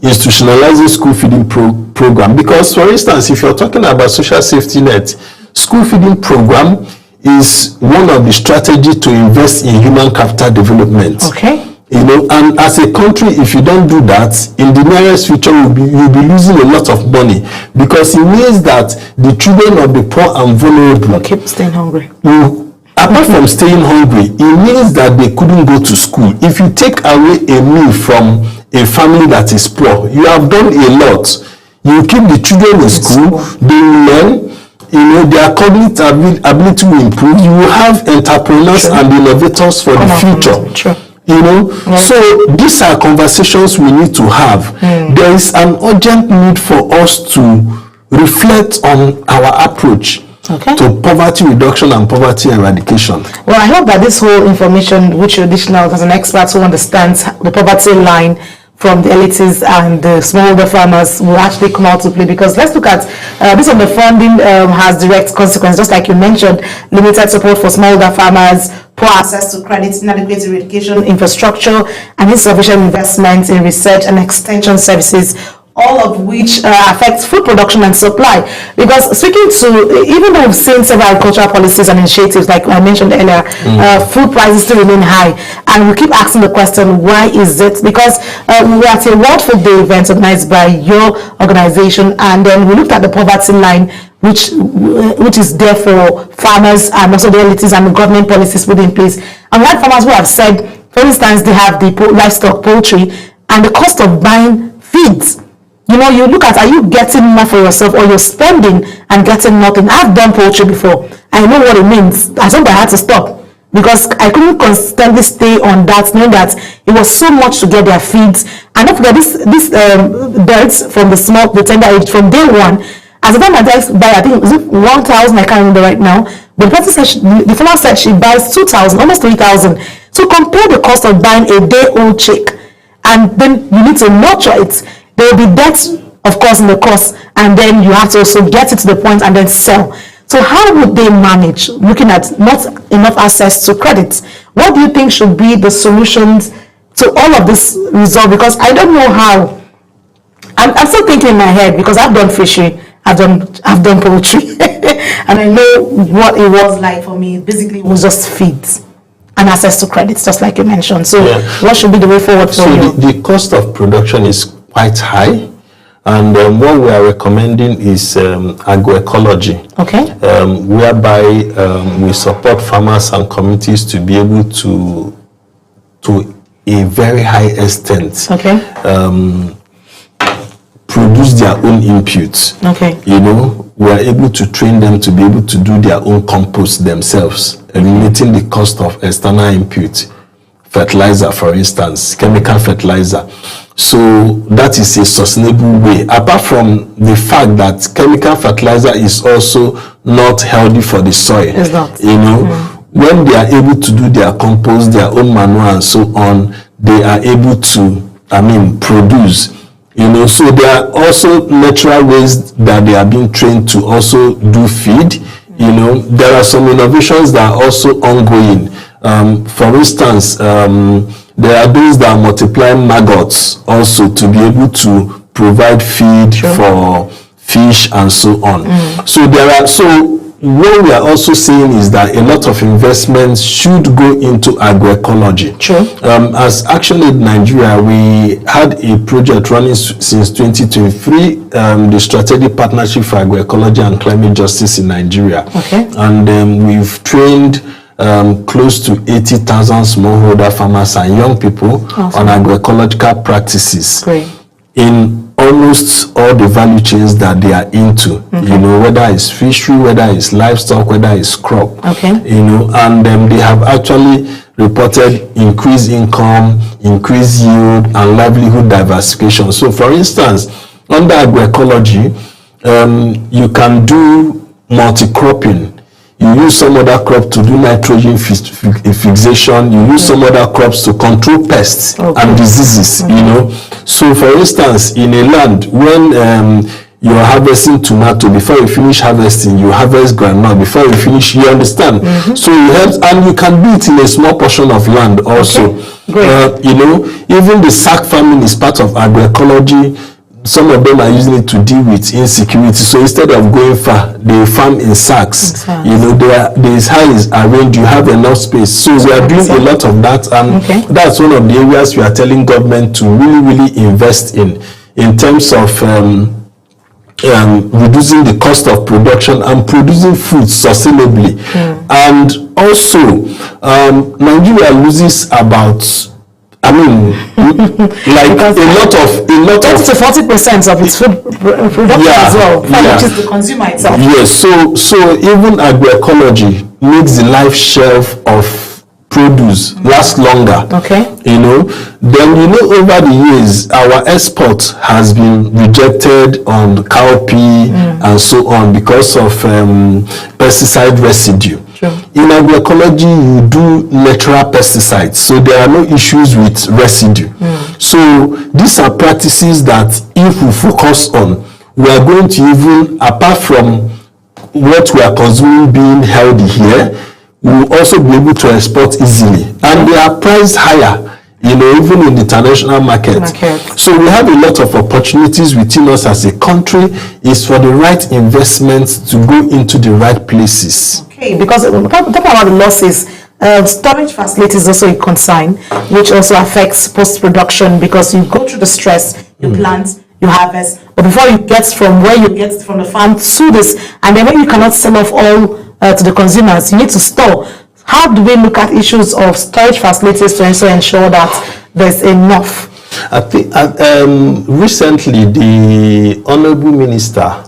institutionalizing school feeding program. Because, for instance, if you're talking about social safety net, school feeding program is one of the strategies to invest in human capital development. Okay. You know, and as a country, if you don't do that, in the nearest future, you'll be losing a lot of money, because it means that the children of the poor and vulnerable keep staying hungry. Apart from staying hungry, it means that they couldn't go to school. If you take away a meal from a family that is poor, you have done a lot. You keep the children in school, they learn. You know, their cognitive ability will improve. You will have entrepreneurs and innovators for the future. You know, so these are conversations we need to have. There is an urgent need for us to reflect on our approach to poverty reduction and poverty eradication. Well, I hope that this whole information, which you're dishing out as an expert who understands the poverty line from the elites and the smallholder farmers, will actually come out to play. Because let's look at this on the funding has direct consequences, just like you mentioned: limited support for smallholder farmers, poor access to credit, inadequate irrigation infrastructure, and insufficient investment in research and extension services, all of which affects food production and supply. Because speaking to, even though we've seen several agricultural policies and initiatives, like I mentioned earlier, food prices still remain high. And we keep asking the question, why is it? Because we are at a World Food Day event organized by your organization, and then we looked at the poverty line, which is there for farmers and also the elites and the government policies put in place. And we had farmers who have said, for instance, they have the livestock, poultry, and the cost of buying feeds. You know, you look at, are you getting enough for yourself, or you're spending and getting nothing? I've done poultry before. I know what it means. I think I had to stop because I couldn't constantly stay on that, knowing that it was so much to get their feeds. And don't forget, these birds from the tender age, from day one, as the time I buy, I think it was 1,000, I can't remember right now, but the person said, the farmer said she buys 2,000, almost 3,000. So compare the cost of buying a day-old chick, and then you need to nurture it. There will be debt, of course, in the cost, and then you have to also get it to the point and then sell. So how would they manage, looking at not enough access to credit? What do you think should be the solutions to all of this resolve? Because I don't know how. I'm still thinking in my head, because I've done fishery, I've done poultry. And I know what it was like for me. Basically, it was just feeds and access to credits, just like you mentioned. So what should be the way forward for you? The cost of production is quite high. And what we are recommending is agroecology, whereby we support farmers and communities to be able to a very high extent, produce their own inputs. You know, we are able to train them to be able to do their own compost themselves, eliminating the cost of external input, fertilizer, for instance, chemical fertilizer. So that is a sustainable way. Apart from the fact that chemical fertilizer is also not healthy for the soil. It's not. You know, when they are able to do their compost, their own manure and so on, they are able to, produce. You know, so there are also natural ways that they are being trained to also do feed. You know, there are some innovations that are also ongoing. For instance, there are those that are multiplying maggots also to be able to provide feed for fish and so on. So what we are also saying is that a lot of investments should go into agroecology. As Action Aid Nigeria, we had a project running since 2023, the Strategic Partnership for Agroecology and Climate Justice in Nigeria. And we've trained close to 80,000 smallholder farmers and young people on agroecological practices in almost all the value chains that they are into. You know, whether it's fishery, whether it's livestock, whether it's crop. You know, and they have actually reported increased income, increased yield, and livelihood diversification. So, for instance, under agroecology, you can do multi-cropping. You use some other crop to do nitrogen fixation. You use some other crops to control pests and diseases, you know. So, for instance, in a land, when you are harvesting tomato, before you finish harvesting, you harvest groundnut. Before you finish, you understand. So, it helps, and you can do it in a small portion of land also. You know, even the sack farming is part of agroecology. Some of them are using it to deal with insecurity. So instead of going far, they farm in sacks. You know, there is how it's arranged. You have enough space. So we are doing a lot of that, and that's one of the areas we are telling government to really invest in terms of reducing the cost of production and producing food sustainably. And also, Nigeria loses about, like a lot of 30 to 40% of its food production as well, which is the consumer itself. Yes, so even agroecology makes the life shelf of produce last longer. You know, then over the years our export has been rejected on cowpea and so on because of pesticide residue. In agroecology, you do natural pesticides, so there are no issues with residue. So these are practices that if we focus on, we are going to even, apart from what we are consuming being healthy here, we will also be able to export easily. And they are priced higher, you know, even in the international market. So we have a lot of opportunities within us as a country. It's for the right investments to go into the right places. Because talking about the losses, storage facilities is also a concern, which also affects post-production, because you go through the stress, you plant, you harvest, but before you get from where you get from the farm to this, and then when you cannot sell off all to the consumers, you need to store. How do we look at issues of storage facilities to also ensure that there's enough? I think recently the Honorable Minister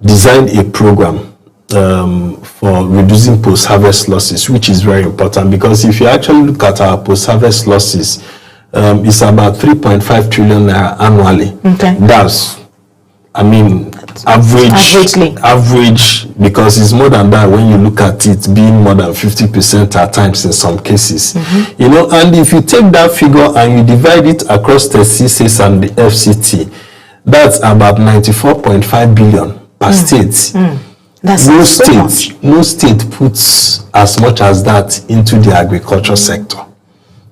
designed a program for reducing post-harvest losses, which is very important, because if you actually look at our post-harvest losses, it's about 3.5 trillion naira annually. That's, average, because it's more than that when you look at it being more than 50% at times in some cases. You know, and if you take that figure and you divide it across the CSAs and the FCT, that's about 94.5 billion per state. No state puts as much as that into the agriculture sector.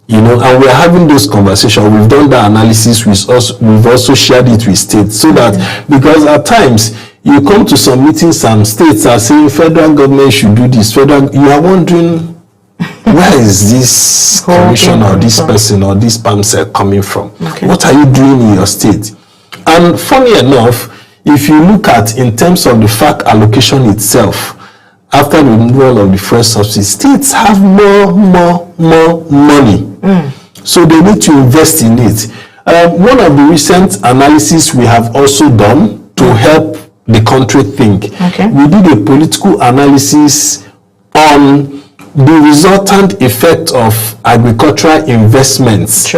You know, and we're having those conversations. We've done that analysis with us. We've also shared it with states, so that, because at times, you come to some meetings, some states are saying federal government should do this. You are wondering, where is this commission or this person or this PAMSEC coming from? Okay. What are you doing in your state? And funny enough, if you look at in terms of the FAC allocation itself, after the removal of the fuel subsidy, states have more money. So they need to invest in it. One of the recent analysis we have also done to help the country think. Okay. We did a political analysis on the resultant effect of agricultural investments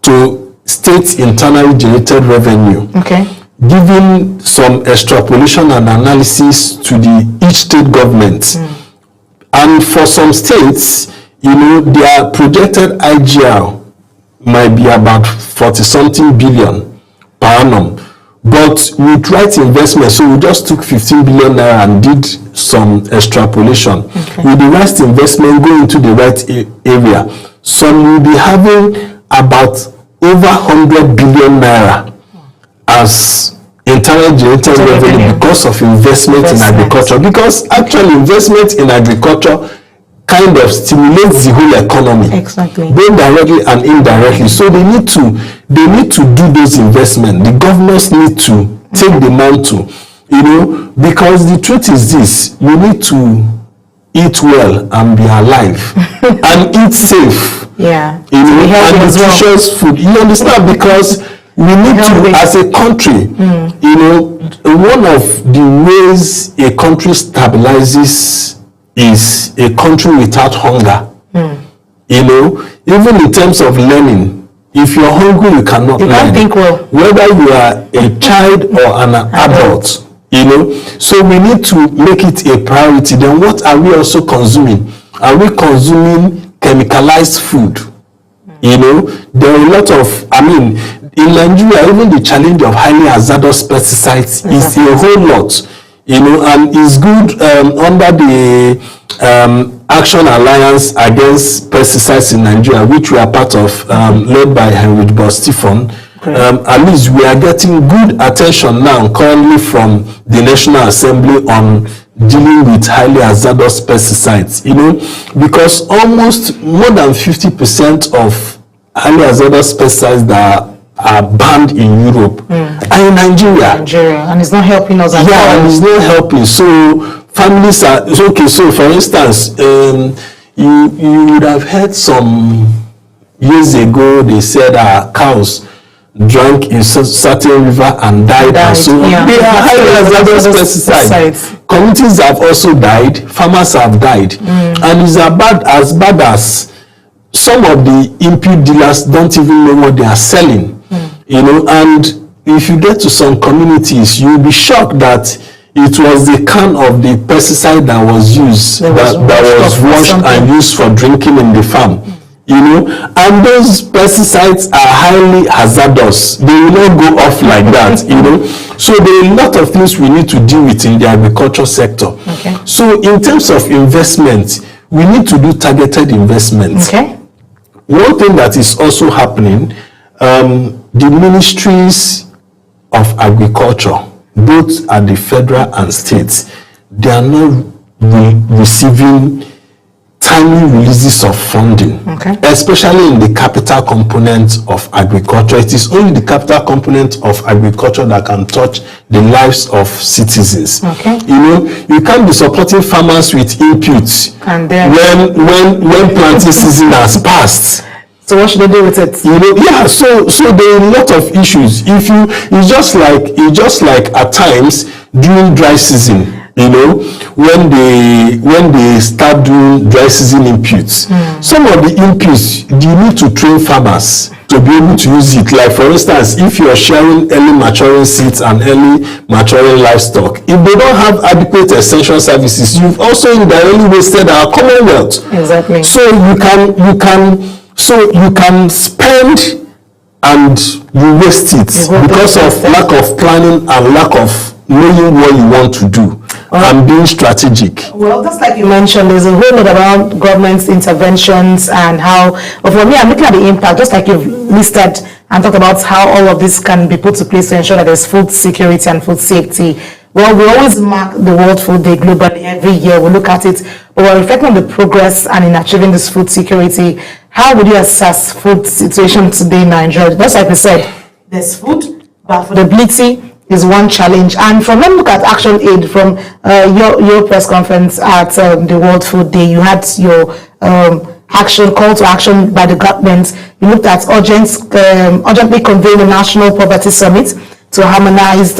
to state internally generated revenue. Okay. Giving some extrapolation and analysis to each state government. And for some states, their projected IGR might be about 40-something billion per annum. But with right investment, so we just took 15 billion naira and did some extrapolation. Okay. With the right investment going into the right area, some will be having about over 100 billion naira as internal generated revenue because of investment in agriculture. Because actually investment in agriculture kind of stimulates the whole economy, both directly and indirectly. So they need to do those investments. The governments need to take the mantle, because the truth is this: we need to eat well and be alive and eat safe. Yeah, and nutritious food. You understand? Because we need to, as a country, one of the ways a country stabilizes is a country without hunger. Even in terms of learning, if you're hungry, you cannot learn. Can't think well. Whether you are a child or an adult, So we need to make it a priority. Then what are we also consuming? Are we consuming chemicalized food? There are a lot of, in Nigeria, even the challenge of highly hazardous pesticides is a whole lot. And it's good under the Action Alliance Against Pesticides in Nigeria, which we are part of, led by Henry Stephen. At least we are getting good attention now currently from the National Assembly on dealing with highly hazardous pesticides, because almost more than 50% of highly hazardous pesticides that are banned in Europe and in Nigeria, and it's not helping us at all. And it's not helping. So families are okay. So for instance, you would have heard some years ago they said cows drank in certain river and died. And so they are highly hazardous pesticides. Communities have also died. Farmers have died, and it's as bad as some of the impute dealers don't even know what they are selling. And if you get to some communities, you'll be shocked that it was the can of the pesticide that was used, that was washed and used for drinking in the farm. And those pesticides are highly hazardous. They will not go off like that, So there are a lot of things we need to deal with in the agriculture sector. Okay. So in terms of investment, we need to do targeted investments. Okay. One thing that is also happening, the ministries of agriculture, both at the federal and states, they are not receiving timely releases of funding, especially in the capital component of agriculture. It is only the capital component of agriculture that can touch the lives of citizens. You can't be supporting farmers with inputs and then when planting season has passed. So what should they do with it? So there are a lot of issues. It's just like at times during dry season, when they start doing dry season inputs. Some of the inputs, you need to train farmers to be able to use it. Like for instance, if you're sharing early maturing seeds and early maturing livestock, if they don't have adequate extension services, you've also indirectly wasted our commonwealth. Exactly. So you can spend and you waste it because of lack of planning and lack of knowing what you want to do and being strategic. Well, just like you mentioned, there's a whole lot around government's interventions and how, but for me, I'm looking at the impact, just like you've listed and talked about how all of this can be put to place to ensure that there's food security and food safety. Well, we always mark the World Food Day globally every year. We look at it, but we're reflecting on the progress and in achieving this food security. How would you assess food situation today in Nigeria? Just like we said, there's food, but affordability is one challenge. And from when we look at Action Aid from your press conference at the World Food Day, you had your call to action by the government. You looked at urgently convening the National Poverty Summit to harmonize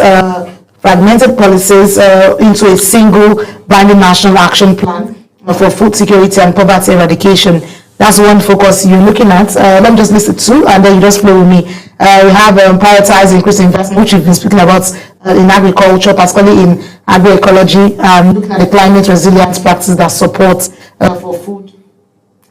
fragmented policies into a single binding national action plan for food security and poverty eradication. That's one focus you're looking at. Let me just list it two, and then you just flow with me. We have prioritized increased investment, which we've been speaking about in agriculture, particularly in agroecology, looking at the climate resilience practices that support for food.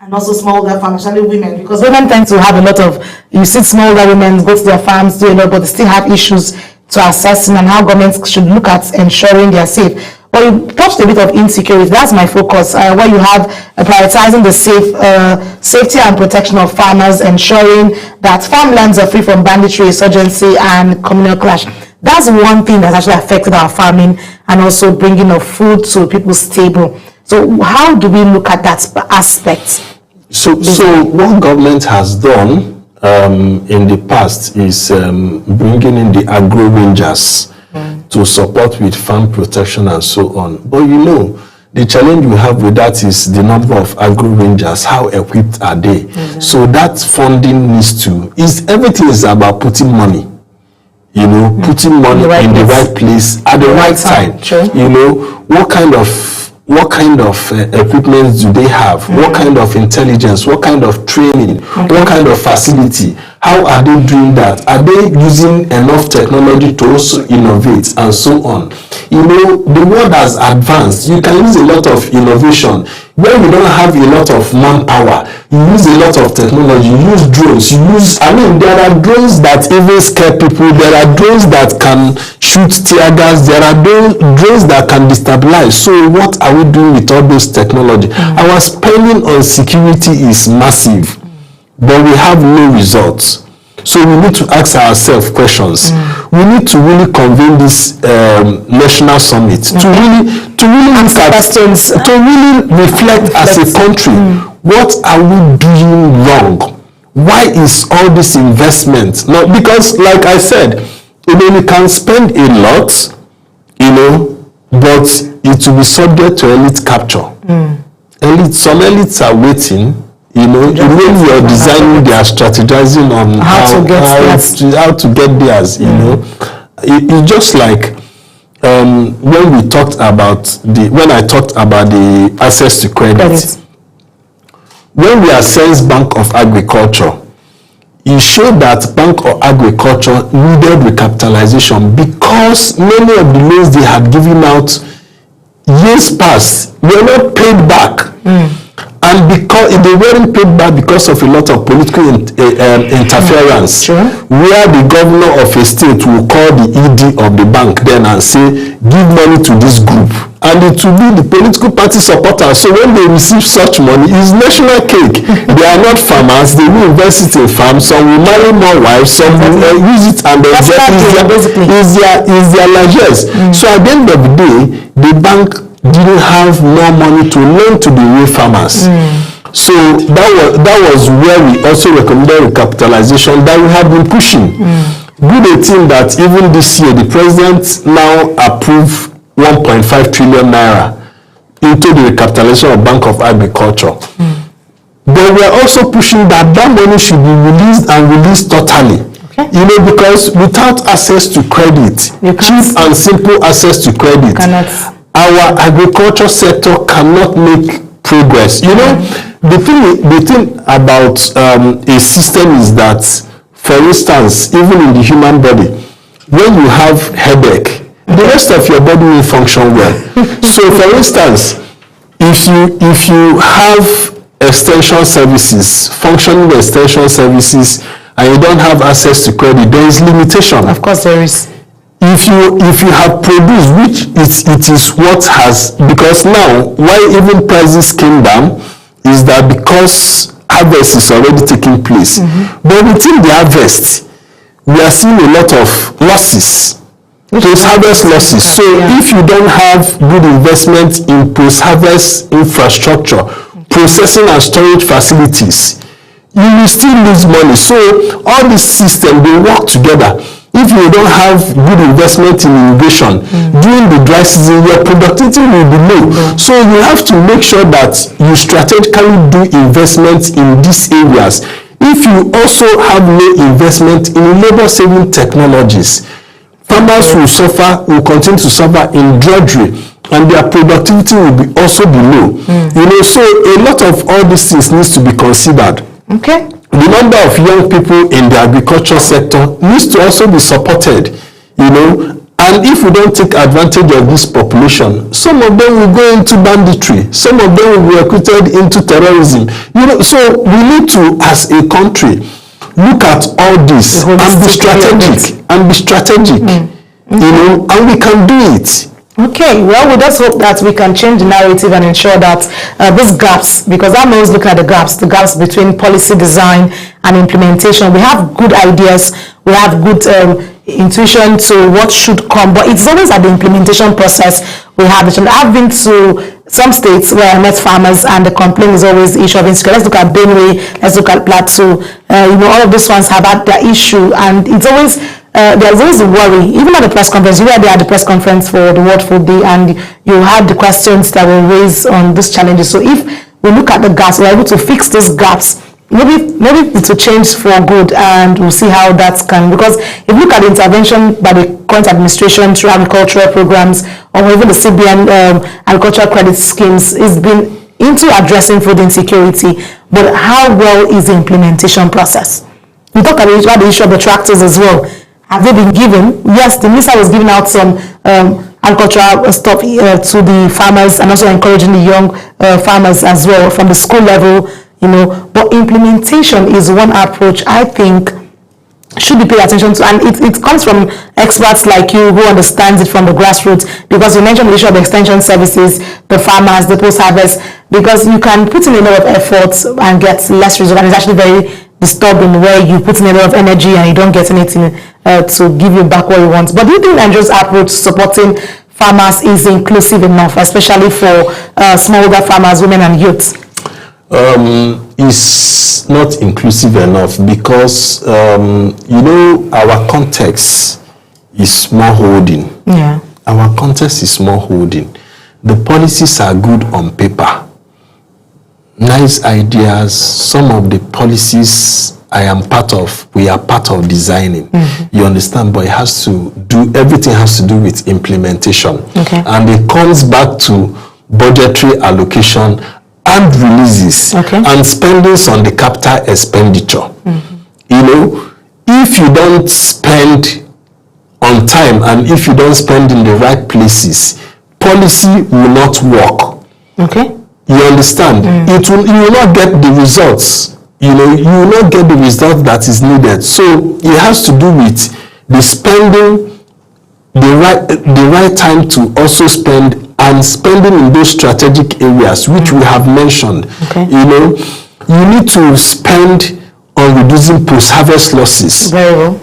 And also smallholder farmers, especially women, because women tend to have a lot of, you see smallholder women go to their farms, do a lot, but they still have issues to assessing and how governments should look at ensuring they are safe. But you touched a bit of insecurity. That's my focus, where you have prioritizing the safety and protection of farmers, ensuring that farmlands are free from banditry, insurgency, and communal clash. That's one thing that's actually affected our farming and also bringing of food to people's table. So how do we look at that aspect? So what government has done in the past is bringing in the agro rangers to support with farm protection and so on. But you know, the challenge we have with that is the number of agro rangers. How equipped are they? Mm-hmm. So that funding needs to, everything is about putting money. You know, putting money in the right place at the right time. Sure. You know, what kind of equipment do they have? What kind of intelligence? What kind of training? What kind of facility? How are they doing that? Are they using enough technology to also innovate and so on? You know, the world has advanced. You can use a lot of innovation. When you don't have a lot of manpower, you use a lot of technology, you use drones, there are drones that even scare people, there are drones that can shoot tear gas, there are drones that can destabilize. So what are we doing with all those technology? Our spending on security is massive, but we have no results. So we need to ask ourselves questions. We need to really convene this national summit to really look at questions, to really reflect as a country. What are we doing wrong? Why is all this investment? No, because like I said, you know, we can spend a lot, you know, but it will be subject to elite capture. Some elites are waiting. You know, when you're designing, they are strategizing on how to get theirs. You know, it's just like when I talked about the access to credit. When we assessed Bank of Agriculture, it showed that Bank of Agriculture needed recapitalization because many of the loans they had given out years past were not paid back. And because they weren't paid back because of a lot of political interference, where the governor of a state will call the ED of the bank then and say, give money to this group. And it will be the political party supporters. So when they receive such money, it's national cake. They are not farmers. They will invest it in farms. Some will marry more wives. Some will use it and is their largesse. So at the end of the day, the bank didn't have more money to lend to the real farmers. So that was where we also recommended recapitalization that we have been pushing. Good thing that even this year the president now approved 1.5 trillion naira into the recapitalization of Bank of Agriculture. But we are also pushing that money should be released totally. You know, because without access to credit, cheap and simple access to credit, our agriculture sector cannot make progress. You know, the thing about a system is that, for instance, even in the human body, when you have headache, the rest of your body will function well. So, for instance, if you have extension services, functioning extension services, and you don't have access to credit, there is limitation. Of course, there is. If you have produced, which it is what has, because now why even prices came down is that because harvest is already taking place. But within the harvest, we are seeing a lot of losses. post-harvest losses. So if you don't have good investment in post-harvest infrastructure, processing and storage facilities, you will still lose money. So all these systems, they work together. If you don't have good investment in irrigation during the dry season, your productivity will be low. So you have to make sure that you strategically do investments in these areas. If you also have no investment in labor-saving technologies, farmers will continue to suffer in drudgery, and their productivity will also be low. So a lot of all these things needs to be considered. Okay. The number of young people in the agriculture sector needs to also be supported, and if we don't take advantage of this population, some of them will go into banditry, some of them will be recruited into terrorism. So we need to, as a country, look at all this and be strategic, and we can do it. Okay, well, we just hope that we can change the narrative and ensure that these gaps, because I'm always looking at the gaps between policy design and implementation. We have good ideas, we have good intuition to what should come, but it's always at the implementation process we have it. I've been to some states where I met farmers, and the complaint is always the issue of insecurity. Let's look at Benue, let's look at Plateau. All of these ones have had their issue, and it's always there's always a worry. Even at the press conference, you were there at the press conference for the World Food Day, and you had the questions that were raised on these challenges. So if we look at the gaps, we're able to fix these gaps, maybe it will change for good, and we'll see how that can. Because if you look at the intervention by the current administration through agricultural programs, or even the CBN agricultural credit schemes, it's been into addressing food insecurity. But how well is the implementation process? We talk about the issue of the tractors as well. Have they been given? Yes, the minister was giving out some agricultural stuff to the farmers, and also encouraging the young farmers as well from the school level, But implementation is one approach I think should be paid attention to, and it comes from experts like you who understands it from the grassroots, because you mentioned the issue of extension services, the farmers, the post-harvest, because you can put in a lot of efforts and get less result, and it's actually very disturbing where you put in a lot of energy and you don't get anything to give you back what you want. But do you think Nigeria's approach supporting farmers is inclusive enough, especially for smallholder farmers, women and youth? Is not inclusive enough because our context is smallholding. Yeah. Our context is smallholding. The policies are good on paper. Nice ideas. Some of the policies we are part of designing. You understand? But everything has to do with implementation. Okay. And it comes back to budgetary allocation and releases, and spendings on the capital expenditure. If you don't spend on time, and if you don't spend in the right places, policy will not work. Okay. You understand? You will not get the results. You will not get the result that is needed. So it has to do with the spending, the right time to also spend, and spending in those strategic areas which we have mentioned. Okay. You need to spend on reducing post-harvest losses. Very well.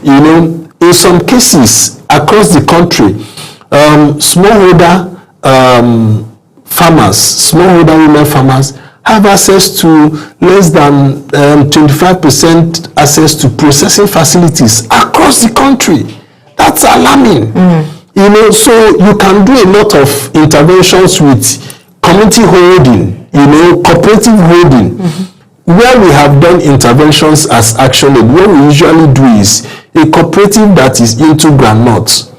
In some cases across the country, smallholder farmers, smallholder women farmers have access to less than 25% access to processing facilities across the country. That's alarming. So you can do a lot of interventions with community holding, cooperative holding. Where we have done interventions as Action Aid, what we usually do is a cooperative that is into groundnut.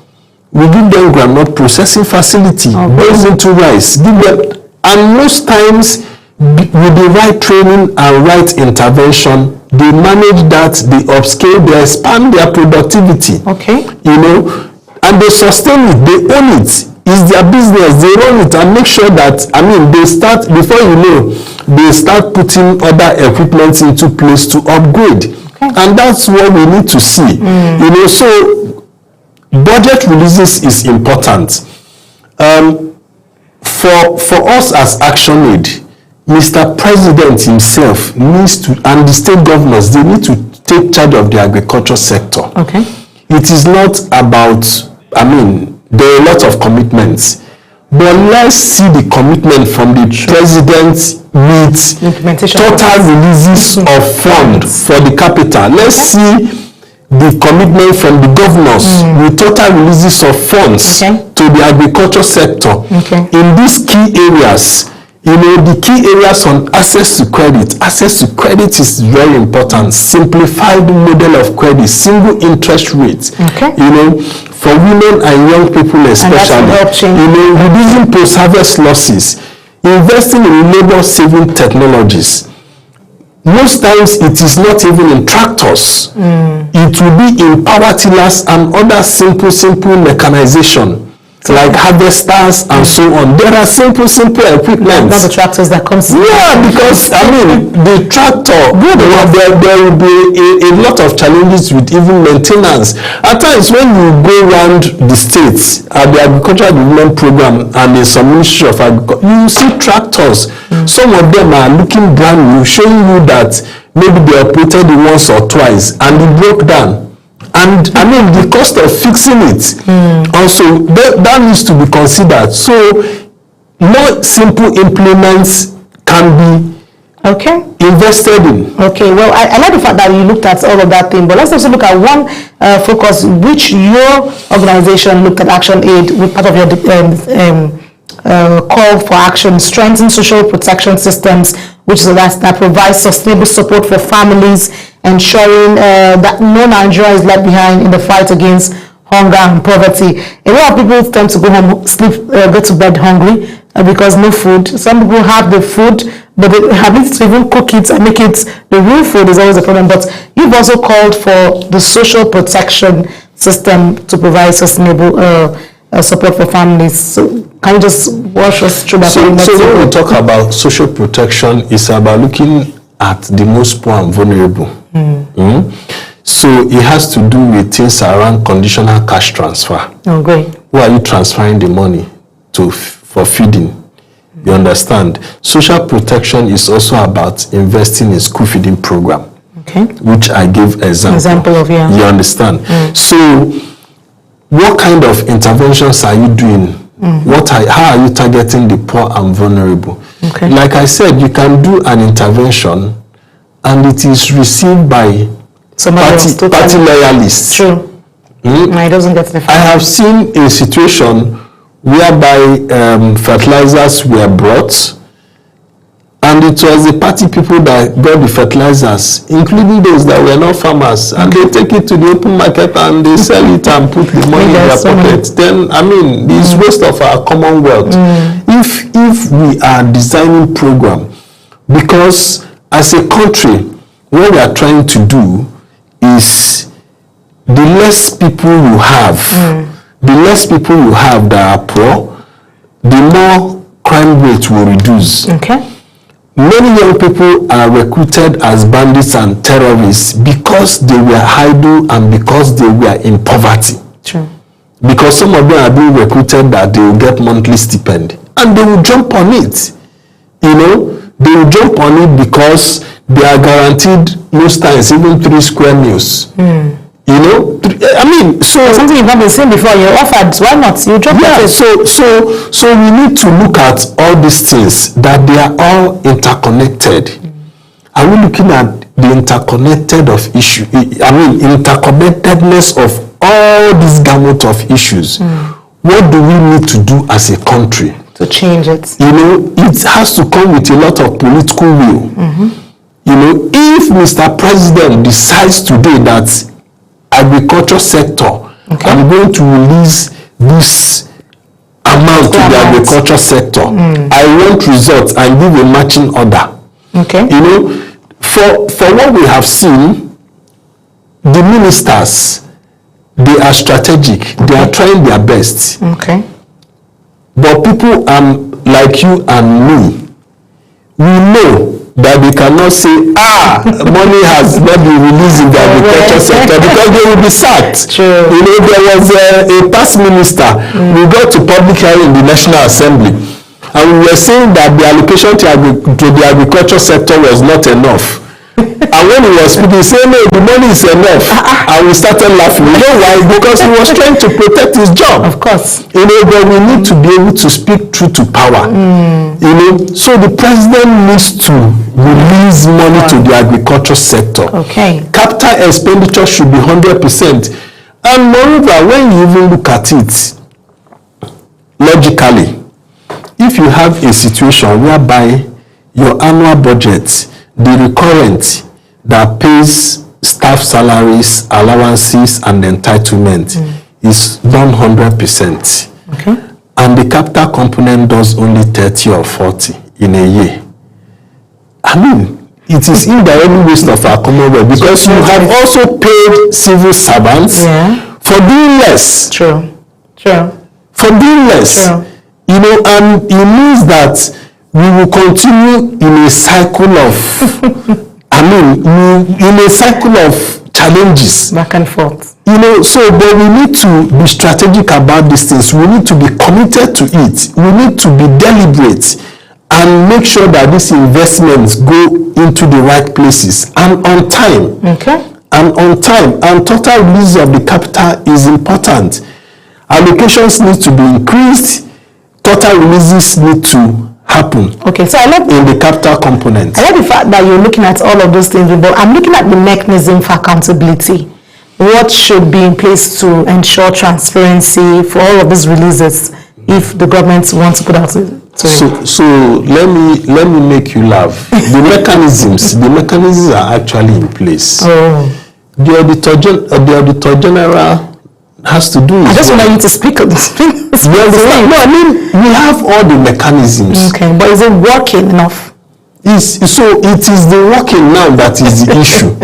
We give them groundnut processing facility, based into rice, and most times with the right training and right intervention, they manage that, they upscale, they expand their productivity. Okay. And they sustain it, they own it. It's their business, they run it and make sure that, they start, before they start putting other equipment into place to upgrade. Okay. And that's what we need to see. So budget releases is important. For us as Action Aid, Mr. President himself needs to, and the state governors, they need to take charge of the agriculture sector. Okay. It is not about there are a lot of commitments. But let's see the commitment from the president with total releases of funds for the capital. Let's see the commitment from the governors with total releases of funds to the agriculture sector in these key areas. The key areas on access to credit. Access to credit is very important. Simplified model of credit, single interest rate. For women and young people especially. Reducing post-harvest losses. Investing in labor-saving technologies. Most times it is not even in tractors. It will be in power tillers and other simple mechanization. Like harvesters and so on. There are simple equipment. Not the tractors that comes. Yeah, because the tractor, there will be a lot of challenges with even maintenance. At times when you go around the states at the agricultural development program and in some ministry of agriculture, you see tractors. Some of them are looking brand new, showing you that maybe they operated it once or twice and it broke down. And the cost of fixing it also that needs to be considered. So more simple implements can be invested in. Well, I like the fact that you looked at all of that thing, but let's also look at one focus which your organization looked at Action Aid with part of your call for action: strengthen social protection systems, which is that provides sustainable support for families, ensuring that no Nigeria is left behind in the fight against hunger and poverty. A lot of people tend to go home, go to bed hungry because no food. Some people have the food, but the habit to even cook it and make it the real food is always a problem. But you've also called for the social protection system to provide sustainable support for families. So can you just wash us through that? So when we talk about social protection, it's about looking at the most poor and vulnerable. So it has to do with things around conditional cash transfer. Oh, great. Who are you transferring the money to for feeding? You understand? Social protection is also about investing in school feeding program, which I gave example of. You understand? So what kind of interventions are you doing? How are you targeting the poor and vulnerable? Like I said, you can do an intervention and it is received by party loyalists. True. It doesn't get the I have seen a situation whereby fertilizers were brought, and it was the party people that brought the fertilizers, including those that were not farmers, and they take it to the open market and they sell it and put the money in their pocket. Then, this waste of our commonwealth. If we are designing program, because as a country, what we are trying to do is the less people you have, that are poor, the more crime rate will reduce. Many young people are recruited as bandits and terrorists because they were idle and because they were in poverty. Because some of them are being recruited that they will get monthly stipend and they will jump on it. They will jump on it because they are guaranteed most times even 3 square meals. So something you've not been saying before. You're offered, why not? You drop it. So we need to look at all these things, that they are all interconnected. Are we looking at the interconnectedness of all this gamut of issues? What do we need to do as a country to change it? It has to come with a lot of political will. If Mr. President decides today that agriculture sector, I'm going to release this amount to the agriculture sector, I want results and give a matching order. For what we have seen, the ministers, they are strategic, they are trying their best. But people like you and me, we know that they cannot say, money has not been released in the agriculture sector, because they will be sacked. There was a past minister, we got to public hearing in the National Assembly, and we were saying that the allocation to the agriculture sector was not enough. And when he was speaking, he said, no, the money is enough. And we started laughing. You know why? Because he was trying to protect his job. Of course. You know, but we need to be able to speak truth to power. You know, so the president needs to release money to the agriculture sector. Okay. Capital expenditure should be 100%. And moreover, when you even look at it, logically, if you have a situation whereby your annual budget, the recurrent that pays staff salaries, allowances, and entitlement is done 100%. Okay. And the capital component does only 30 or 40 in a year. I mean, it is indirectly waste of our common wealth because you have also paid civil servants for doing less. True. For doing less. True. You know, and it means that we will continue in a cycle of, in a cycle of challenges. Back and forth. You know, so, but we need to be strategic about these things. We need to be committed to it. We need to be deliberate and make sure that these investments go into the right places and on time. Okay. And on time. And total release of the capital is important. Allocations need to be increased. Total releases need to happen. Okay, so I like in the capital component. I like the fact that you're looking at all of those things, but I'm looking at the mechanism for accountability. What should be in place to ensure transparency for all of these releases if the government wants to put out it? So let me make you laugh. The mechanisms are actually in place. The Auditor General has to do. I just want you to speak on this. No, I mean we have all the mechanisms. Okay, but is it working enough? So it is the working now that is the issue.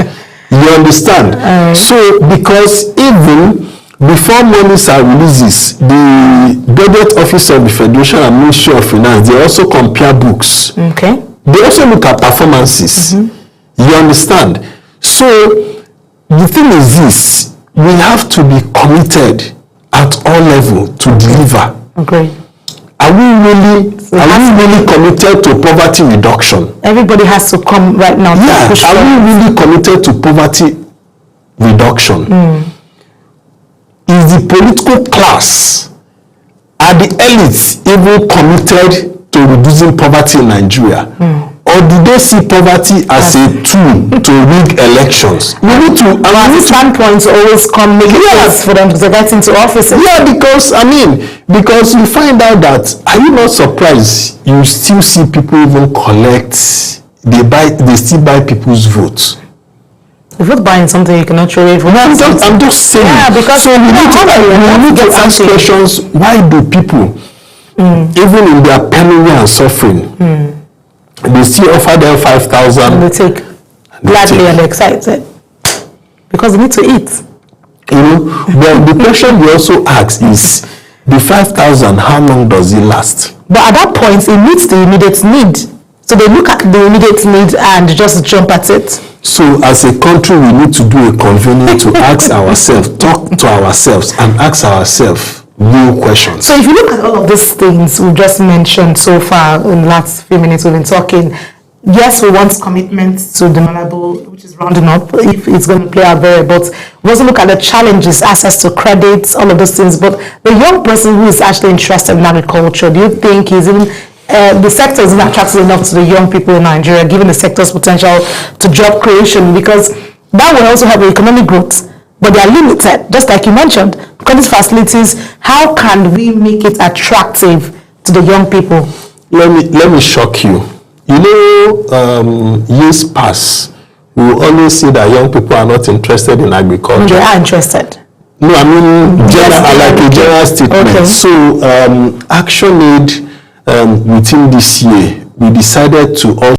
You understand? So because even before monies are releases, the budget office of the Federation and Ministry of Finance, they also compare books. Okay. They also look at performances. You understand? So the thing is this: we have to be committed at all levels to deliver. Okay. Are we really committed to poverty reduction? Everybody has to come right now. Yeah. Are we really committed to poverty reduction? Is the political class, are the elites even committed to reducing poverty in Nigeria? Or do they see poverty as a tool to rig elections? We need to. Standpoints always come make it for them to get into office. Yeah, because you find out that, are you not surprised? You still see people even collect. They still buy people's votes. If you're buying something you cannot throw away for. I'm just saying. Yeah, because so we need to ask questions. Why do people, even in their penury and suffering, they still offer them 5,000? And they take gladly and excited because they need to eat. You know, but the question we also ask is, the 5,000, how long does it last? But at that point, it meets the immediate need. So they look at the immediate need and just jump at it. So as a country, we need to do a convening to ask ourselves, talk to ourselves and ask ourselves real questions. So if you look at all of these things we've just mentioned so far in the last few minutes we've been talking, yes, we want commitment to the Malabo, which is rounding up, if it's going to play out there, but we also look at the challenges, access to credits, all of those things. But the young person who is actually interested in agriculture, do you think he's even the sector is not attractive enough to the young people in Nigeria, given the sector's potential to job creation? Because that will also have economic growth, but they are limited, just like you mentioned. Because these facilities, how can we make it attractive to the young people? Let me shock you. You know, years pass, we will always see that young people are not interested in agriculture. They are interested. No, I mean, like a general statement. Okay. So, ActionAid, within this year, we decided to also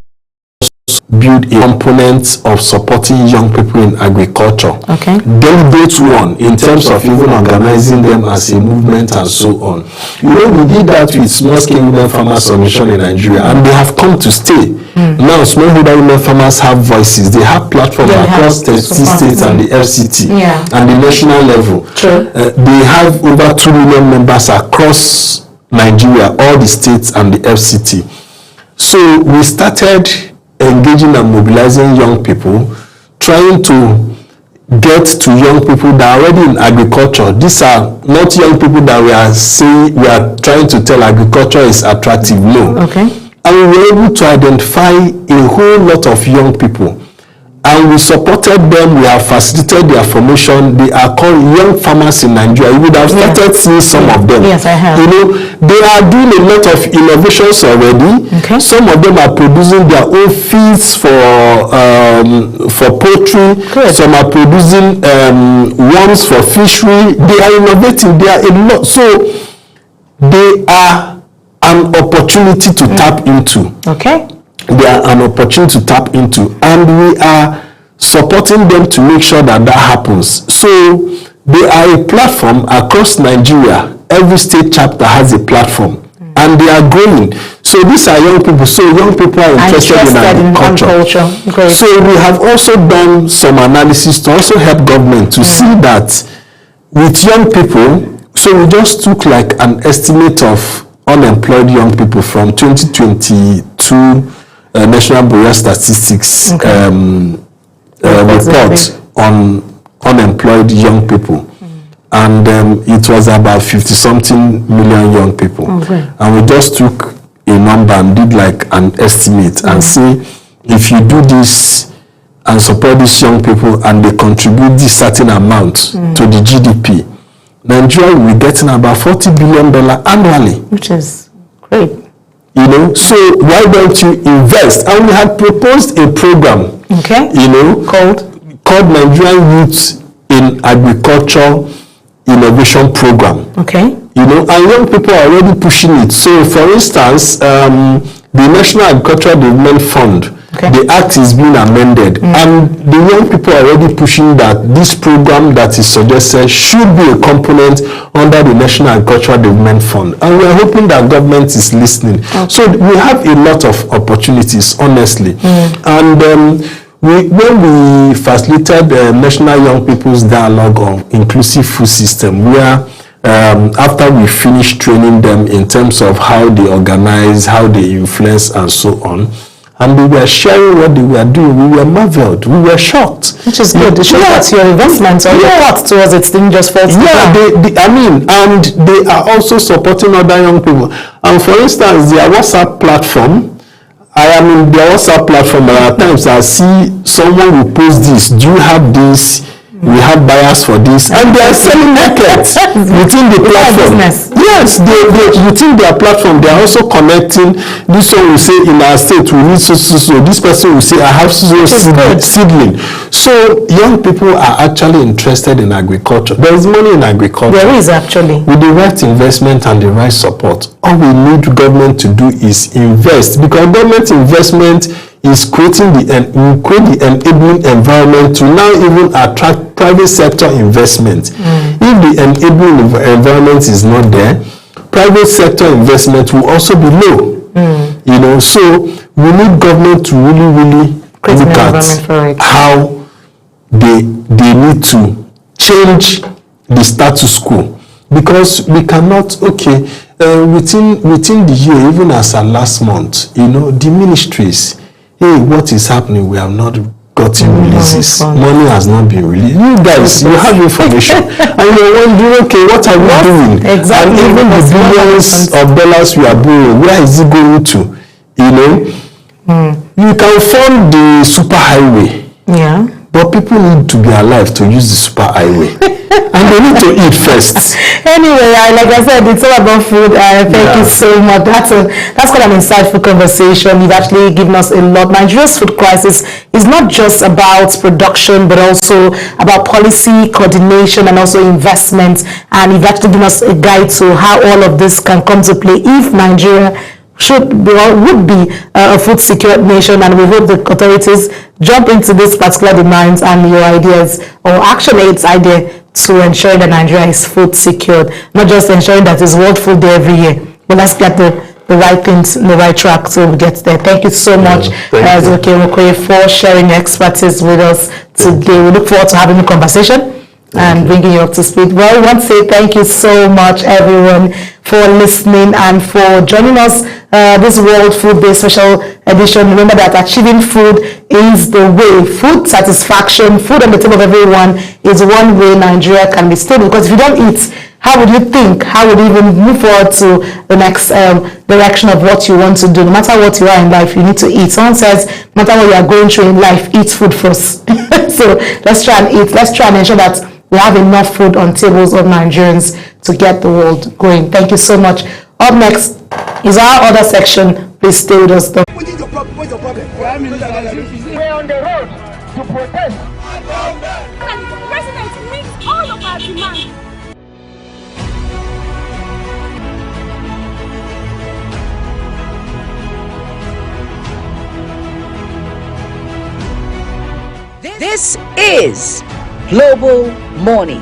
build a component of supporting young people in agriculture. Okay. Deliberate one in terms of even organizing them as a movement and so on. You know, we did that with small-scale women farmers on mission in Nigeria, and they have come to stay. Now, smallholder women farmers have voices. They have platforms across the states and the FCT and the national level. They have over 2 million members across Nigeria, all the states and the FCT. So we started engaging and mobilizing young people, trying to get to young people that are already in agriculture. These are not young people that we are trying to tell agriculture is attractive. No. Okay. And we were able to identify a whole lot of young people. And we supported them, we have facilitated their formation. They are called young farmers in Nigeria. You would have started seeing some of them. Yes, I have. You know, they are doing a lot of innovations already. Okay. Some of them are producing their own feeds for poultry. Good. Some are producing worms for fishery. They are innovating. They are a lot. So they are an opportunity to tap into. Okay. They are an opportunity to tap into, and we are supporting them to make sure that that happens. So they are a platform across Nigeria. Every state chapter has a platform, and they are growing. So these are young people. So young people are interested in agriculture. Great. So we have also done some analysis to also help government to see that with young people. So we just took like an estimate of unemployed young people from 2022 National Bureau of Statistics report on unemployed young people. And it was about 50-something million young people. And we just took a number and did like an estimate and say, if you do this and support these young people and they contribute this certain amount to the GDP, Nigeria will be getting about $40 billion annually. Which is great. You know, so why don't you invest? And we had proposed a program, you know, called Nigerian Youth in Agriculture Innovation Program. Okay. You know, and young people are already pushing it. So, for instance, the National Agricultural Development Fund, the act is being amended, and the young people are already pushing that this program that is suggested should be a component under the National Agricultural Development Fund. And we are hoping that government is listening. So we have a lot of opportunities, honestly. And when we facilitated National Young People's Dialogue on Inclusive Food System, where after we finished training them in terms of how they organize, how they influence, and so on, and we were sharing what they were doing, we were marveled, we were shocked. Which is good. It shows that your investments or your thoughts towards it didn't just fall to the ground. and they are also supporting other young people. And for instance, their WhatsApp platform, I am in their WhatsApp platform, and at times I see someone will post this, do you have this? We have buyers for this, and they are selling markets within the platform. Yes, they within their platform, they are also connecting. This one will say, in our state we need so. This person will say, I have seedling. So young people are actually interested in agriculture. There is money in agriculture. There is actually. With the right investment and the right support, all we need government to do is invest, because government investment is creating the enabling environment to now even attract private sector investment. If the enabling environment is not there, private sector investment will also be low. You know, so we need government to really look at how they need to change the status quo, because we cannot, within the year, even as at last month, you know, the ministries, hey, what is happening? We have not gotten releases. Money has not been released. You guys, you have information, and you're wondering, okay, what are we doing? Exactly. And even the billions of dollars we are borrowing, where is it going to? You know, you can fund the super highway. Yeah. But people need to be alive to use the super highway. And they need to eat first. Anyway, like I said, it's all about food. Thank you so much. That's quite an insightful conversation. You've actually given us a lot. Nigeria's food crisis is not just about production, but also about policy, coordination, and also investment. And you've actually given us a guide to how all of this can come to play if Nigeria would be a food secure nation. And we hope the authorities jump into this particular demands and your ideas, or action its idea to ensure that Nigeria is food secured, not just ensuring that it's World Food Day every year, but let's get the right things in the right track so we get there. Thank you so much, Ezekiel Okoye, for sharing your expertise with us today. We look forward to having a conversation and bringing you up to speed. Well, I want to say thank you so much, everyone, for listening and for joining us this World Food Day special edition. Remember that achieving food is the way. Food satisfaction, food on the table of everyone is one way Nigeria can be stable. Because if you don't eat, how would you think? How would you even move forward to the next direction of what you want to do? No matter what you are in life, you need to eat. Someone says, no matter what you are going through in life, eat food first. So let's try and eat. Let's try and ensure that we have enough food on tables of Nigerians to get the world going. Thank you so much. Up next is our other section. Please stay with us. What is your problem? What's your problem? We're on the road to protest. And the president meets all of our demands. This is Global Morning.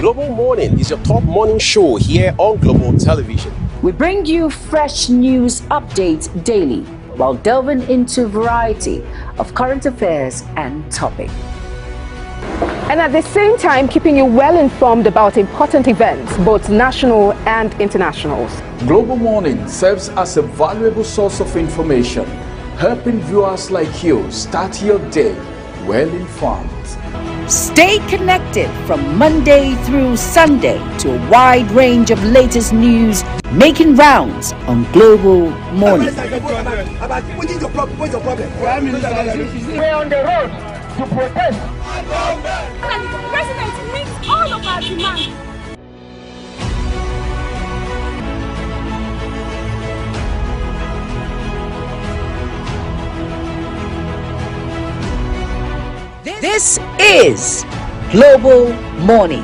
Global Morning is your top morning show here on Global Television. We bring you fresh news updates daily while delving into a variety of current affairs and topics. And at the same time, keeping you well informed about important events, both national and internationals. Global Morning serves as a valuable source of information, helping viewers like you start your day well informed. Stay connected from Monday through Sunday to a wide range of latest news making rounds on Global Morning. What is your problem? What's your problem? We're on the road to protest. And the president meets all of our demands. This is Global Morning.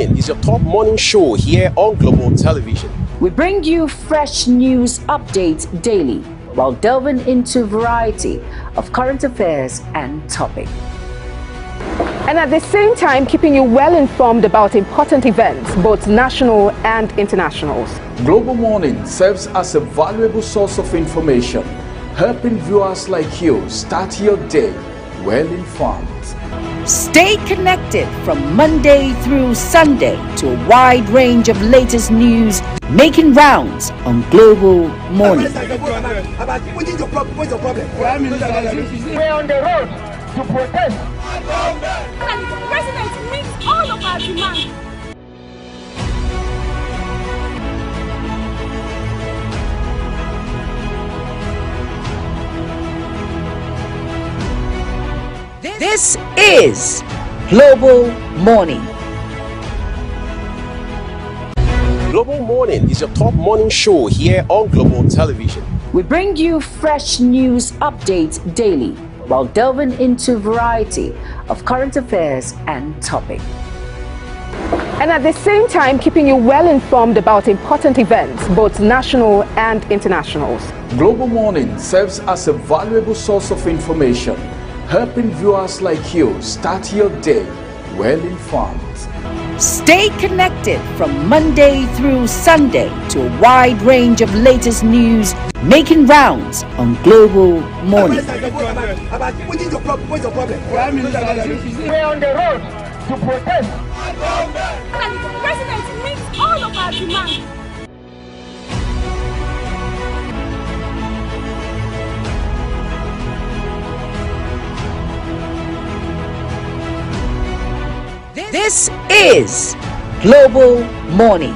Morning is your top morning show here on Global Television. We bring you fresh news updates daily while delving into a variety of current affairs and topics. And at the same time, keeping you well informed about important events, both national and internationals. Global Morning serves as a valuable source of information, helping viewers like you start your day well informed. Stay connected from Monday through Sunday to a wide range of latest news making rounds on Global Morning. What's your problem? We're on the road to protest. And the president meets all of our demands. This is Global Morning. Global Morning is your top morning show here on Global Television. We bring you fresh news updates daily while delving into a variety of current affairs and topics. And at the same time, keeping you well informed about important events, both national and internationals. Global Morning serves as a valuable source of information, helping viewers like you start your day well informed. Stay connected from Monday through Sunday to a wide range of latest news making rounds on Global Morning. What's your problem? We're on the road to protest. And the president meets all of our demands. This is Global Morning.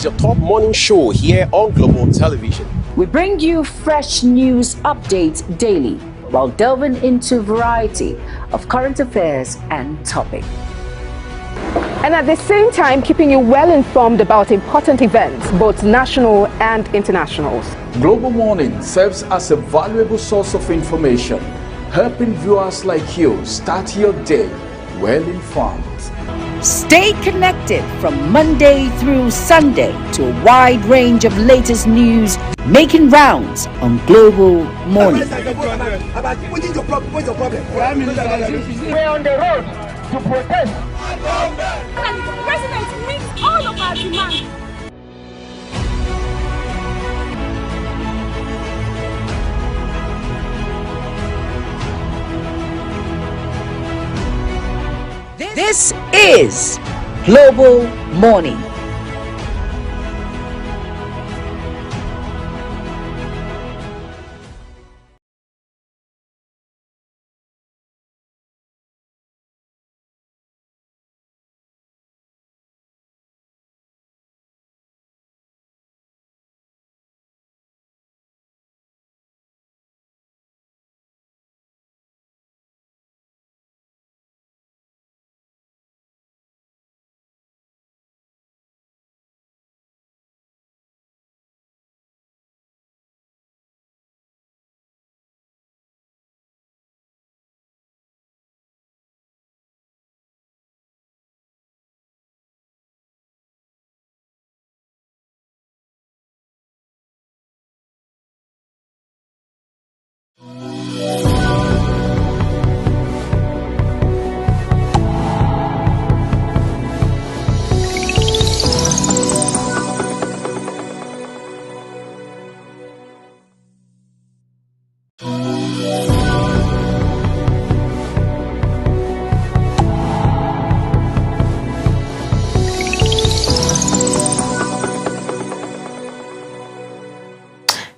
is your top morning show here on Global Television. We bring you fresh news updates daily while delving into a variety of current affairs and topics. And at the same time, keeping you well informed about important events, both national and internationals. Global Morning serves as a valuable source of information, helping viewers like you start your day well informed. Stay connected from Monday through Sunday to a wide range of latest news making rounds on Global Morning. What is your problem? What's your problem? We're on the road to protest. And the president meets all of our demands. This is Global Morning.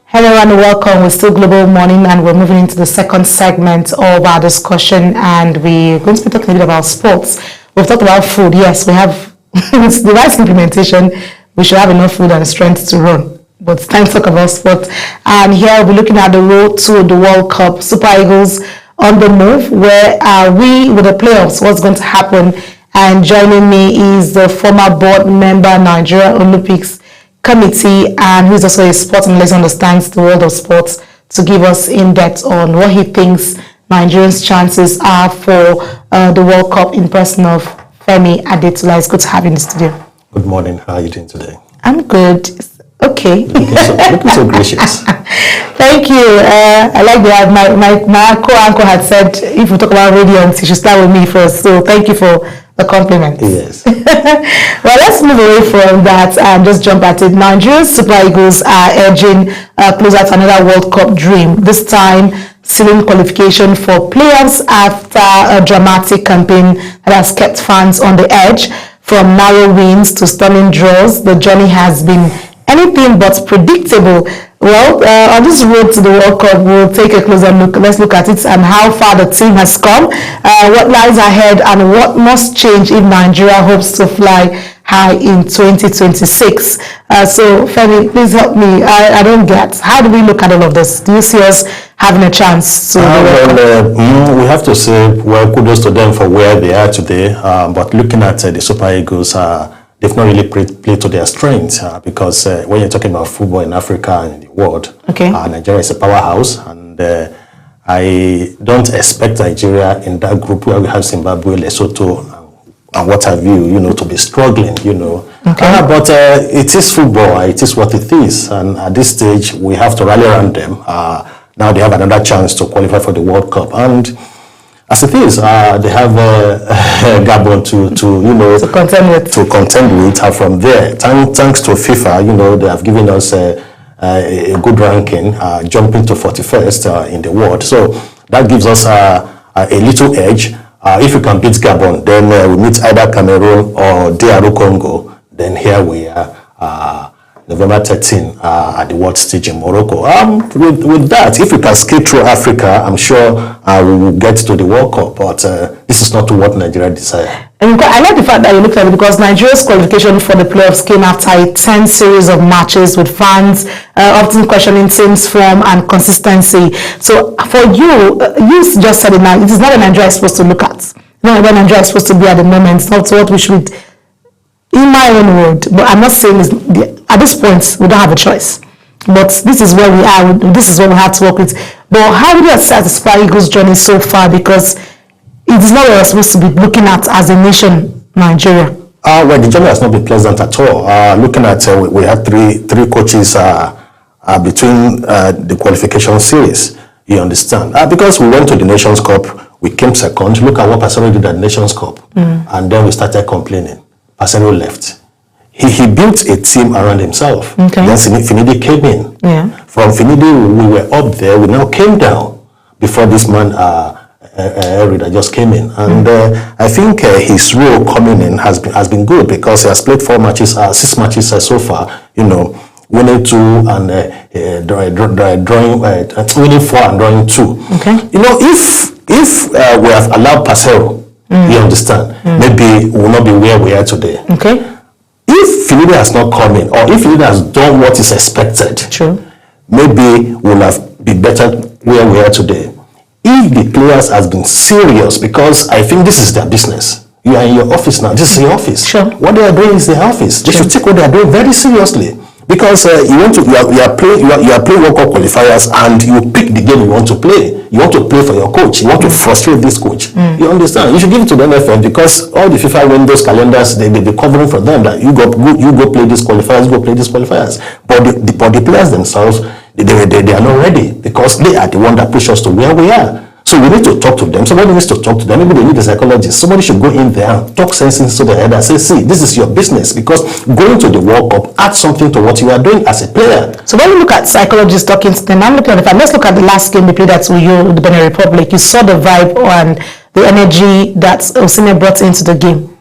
Hello and welcome. We're still Global Morning and we're moving into the second segment of our discussion, and we're going to be talking a bit about sports. We've talked about food. Yes, we have it's the right implementation. We should have enough food and strength to run. But it's time to talk about sports. And here we'll be looking at the road to the World Cup. Super Eagles on the move. Where are we with the playoffs? What's going to happen? And joining me is the former board member, Nigeria Olympics Committee, and who's also a sports analyst, understands the world of sports, to give us in-depth on what he thinks Nigerians' chances are for the World Cup, in person of Femi Adetula. It's good to have you in the studio. Good morning. How are you doing today? I'm good. Okay. Looking so gracious. Thank you. I like that. My co-anchor had said if we talk about radiance, you should start with me first. So thank you for the compliment. Yes. Well, let's move away from that and just jump at it. Nigeria's Super Eagles are edging closer to another World Cup dream, this time sealing qualification for playoffs after a dramatic campaign that has kept fans on the edge. From narrow wins to stunning draws, the journey has been anything but predictable. Well, on this road to the World Cup, we'll take a closer look. Let's look at it and how far the team has come, what lies ahead, and what must change if Nigeria hopes to fly high in 2026. So, Femi, please help me. I don't get. How do we look at all of this? Do you see us having a chance to? We have to say, well, kudos to them for where they are today. But looking at the Super Eagles, they've not really played to their strengths because when you're talking about football in Africa and in the world, Nigeria is a powerhouse, and I don't expect Nigeria in that group where we have Zimbabwe, Lesotho, and what have you, to be struggling, Okay. But it is football, it is what it is, and at this stage, we have to rally around them. Now they have another chance to qualify for the World Cup, and as it is, they have Gabon to contend with. From there, thanks to FIFA, they have given us a good ranking, jumping to 41st in the world. So that gives us a little edge. If we can beat Gabon, then we meet either Cameroon or DR Congo. Then here we are. November 13 at the world stage in Morocco. With that, if we can skate through Africa, I'm sure we will get to the World Cup. But this is not what Nigeria desire. And I like the fact that you looked at it because Nigeria's qualification for the playoffs came after a 10 series of matches with fans often questioning teams' form and consistency. So for you, you just said it now, it is not what Nigeria is supposed to look at. Not what Nigeria is supposed to be at the moment. It's not what we should, in my own word, but I'm not saying this, at this point, we don't have a choice. But this is where we are, this is what we have to work with. But how would you assess the Super Eagles' journey so far? Because it is not what we're supposed to be looking at as a nation, Nigeria. Well, the journey has not been pleasant at all. Looking at, we had three coaches between the qualification series, you understand. Because we went to the Nations Cup, we came second. Look at what Pasero did at the Nations Cup. And then we started complaining. Pasero left. He built a team around himself. Okay. Then Finidi came in. Yeah. From Finidi, we were up there. We now came down before this man, that just came in. And I think his role coming in has been good because he has played 6 matches so far, winning 2 and winning 4 and drawing 2. Okay. If we have allowed Pasero, you understand, maybe we will not be where we are today. Okay. If Finidi has not come in, or if Finidi has done what is expected, True. maybe we'll have been better where we are today. If the players has been serious, because I think this is their business. You are in your office now. This is your office. Sure. What they are doing is their office. They should take what they are doing very seriously. Because you are playing World Cup qualifiers and you pick the game you want to play. You want to play for your coach. You want to frustrate this coach. You understand? You should give it to the NFF because all the FIFA windows calendars they be covering for them that you go play these qualifiers, go play these qualifiers. But the players themselves they are not ready because they are the one that push us to where we are. So we need to talk to them. Somebody needs to talk to them. Maybe they need a psychologist. Somebody should go in there and talk sense into their head and say, see, this is your business because going to the World Cup adds something to what you are doing as a player. So when we look at psychologists talking to them, I'm looking at the fact, let's look at the last game they played at Uyo, the Benin Republic. You saw the vibe and the energy that Osimhen brought into the game.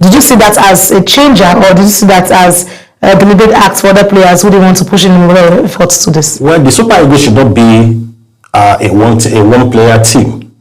Did you see that as a changer or did you see that as a deliberate act for other players who didn't want to push in more efforts to this? Well, the Super Eagles should not be a one-player team.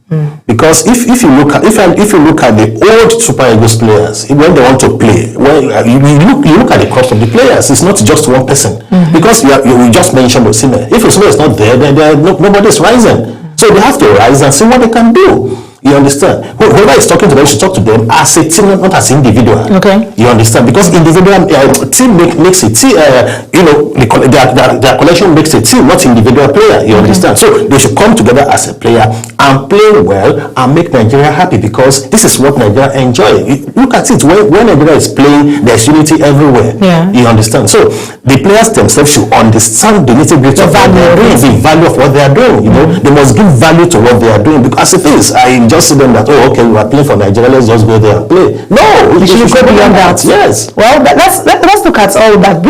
Because if you look at the old Super Eagles players, when they want to play, you look at the cost of the players. It's not just one person. Because you just mentioned Osimhen. If Osimhen is not there, then nobody is rising. So they have to rise and see what they can do. You understand? Whoever is talking to them should talk to them as a team, not as individual. Okay. You understand? Because individual team makes a team. Their collection makes a team, not individual player. You understand? So they should come together as a player and play well and make Nigeria happy because this is what Nigeria enjoy. Look at it. When Nigeria is playing, there's unity everywhere. Yeah. You understand? So the players themselves should understand the nitty-gritty of what they are doing, the value of what they are doing. They must give value to what they are doing because it is. I just see them that, okay, we are playing for Nigeria, let's just go there and play. No, you should go beyond that. Yes. Well, let's look at all that.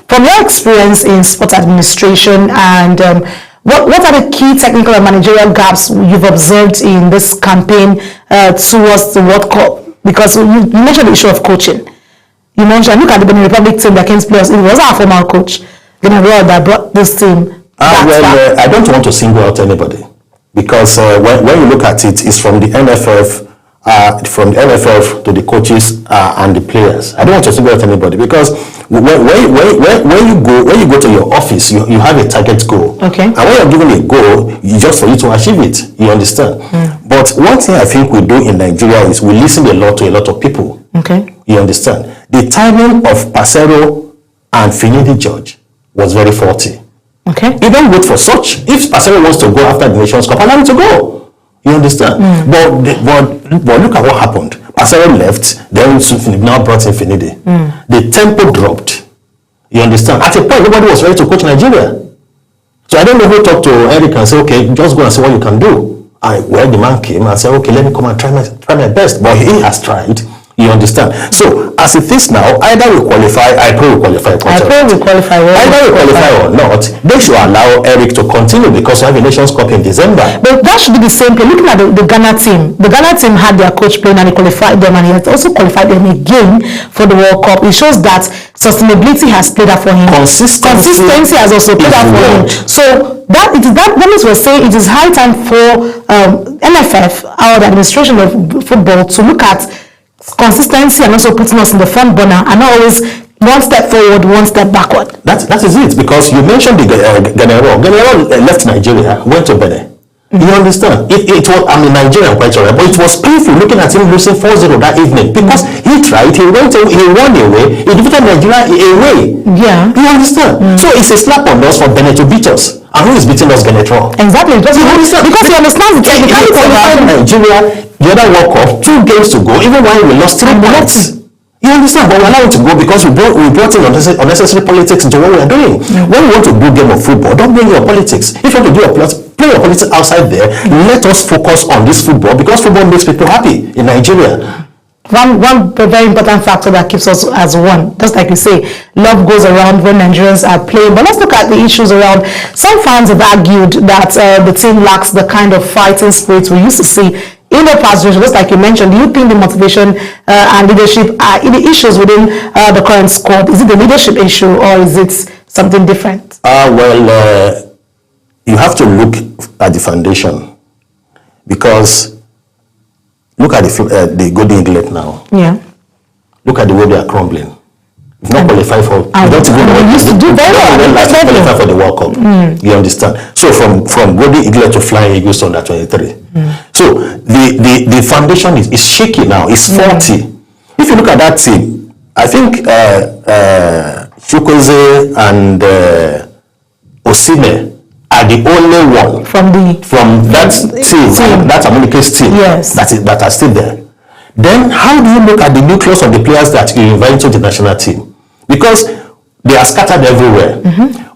From your experience in sport administration and what are the key technical and managerial gaps you've observed in this campaign towards the World Cup? Because you mentioned the issue of coaching. You mentioned, look at the Benin Republic team that came to play us. It was our former coach, General, that brought this team. I don't want to single out anybody. Because when you look at it, it's from the NFF to the coaches and the players. I don't want to single out anybody because when you go to your office, you have a target goal. Okay. And when you're given a goal, it's just for you to achieve it. You understand? But one thing I think we do in Nigeria is we listen a lot to a lot of people. Okay. You understand? The timing of Pasero and Finidi George was very faulty. Okay. You don't wait for such. If Pasero wants to go after the Nations Cup, allow him to go. You understand? But look at what happened. Pasero left, then now brought in Finidi. The tempo dropped. You understand? At a point, nobody was ready to coach Nigeria. So I don't know who talked to Eric and say, okay, just go and see what you can do. The man came and said, okay, let me come and try my best. But he has tried. You understand? So, as it is now, either we qualify, I pray we qualify. Either we qualify or not, they should allow Eric to continue because we have a Nations Cup in December. But that should be the same thing. Looking at the Ghana team, the Ghana team had their coach playing and he qualified them and he has also qualified them again for the World Cup. It shows that sustainability has played out for him. Consistency has also played out for him. So, that means we're saying it is high time for NFF, our administration of football, to look at consistency and also putting us in the front burner and not always one step forward, one step backward. That is it, because you mentioned the General. General left Nigeria, went to Benin. You understand? It was, I'm a Nigerian, quite alright, but it was painful looking at him losing 4-0 that evening, because he tried, he won away, he defeated Nigeria away. Yeah. You understand? So it's a slap on us for Benin to beat us. And who is beating us, Genetron? Exactly. Because he understands the technicality of Nigeria, the other World Cup, 2 games to go, even when we lost 3 points. You understand? But we allow it to go because we brought in unnecessary politics into what we are doing. When you want to do a game of football, don't bring your politics. If you want to play your politics outside there, let us focus on this football, because football makes people happy in Nigeria. One very important factor that keeps us as one, just like you say, love goes around when Nigerians are playing. But let's look at the issues around. Some fans have argued that the team lacks the kind of fighting spirit we used to see in the past generation. Just like you mentioned, do you think the motivation and leadership are the issues within the current squad? Is it the leadership issue or is it something different? You have to look at the foundation, because look at the Golden Eaglet now. Yeah. Look at the way they are crumbling. If not qualify for, we used to do very well. Qualify for the World Cup. You understand? So from Golden Eaglet to Flying Eagles under 23. So the foundation is shaky now. It's faulty. If you look at that team, I think Chukwueze and Osimhen are the only one from that team, that Amunike's team, yes, that are still there. Then how do you look at the nucleus of the players that you invite to the national team? Because they are scattered everywhere.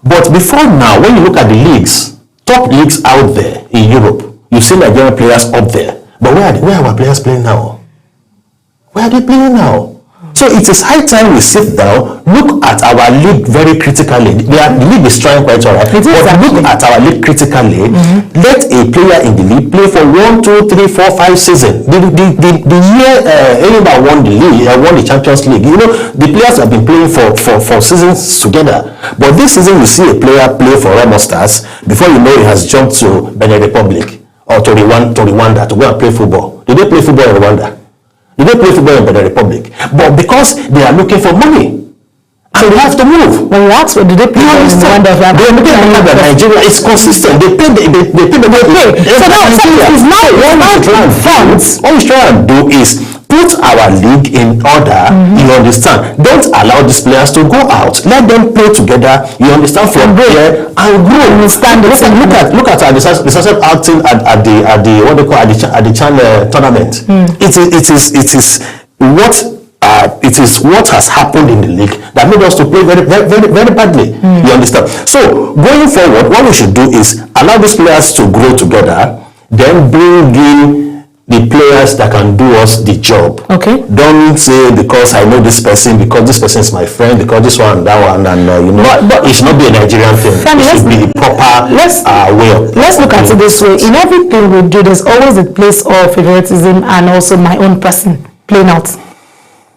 But before now, when you look at the leagues, top leagues out there in Europe, you see Nigerian players up there. But where are our players playing now? Where are they playing now? So it is high time we sit down, look at our league very critically. The league is trying quite alright, but look at our league critically. Let a player in the league play for 1, 2, 3, 4, 5 seasons. The year Enyimba won the league, won the Champions League, you know, the players have been playing for seasons together. But this season you see a player play for Remo Stars, before you know he has jumped to Benin Republic or to Rwanda to go and play football. Did they play football in Rwanda? Did they play football in Benin Republic? But because they are looking for money, and they have to move. When you ask what did they play in Rwanda? They are looking at Nigeria. It's consistent. They pay. So now it's not funds. What we're trying to do is put our league in order. You understand? Don't allow these players to go out. Let them play together. You understand? From there and grow. Look at our decisive acting at the what they call at the Chan tournament. It is what has happened in the league that made us to play very, very, very, very badly. You understand? So going forward, what we should do is allow these players to grow together, then bring in the players that can do us the job. Okay. Don't say because I know this person, because this person is my friend, because this one and that one, and you know, but it should not be a Nigerian thing. It should be the proper way of. Let's look at it this way. In everything we do, there's always a place of favoritism and also my own person playing out.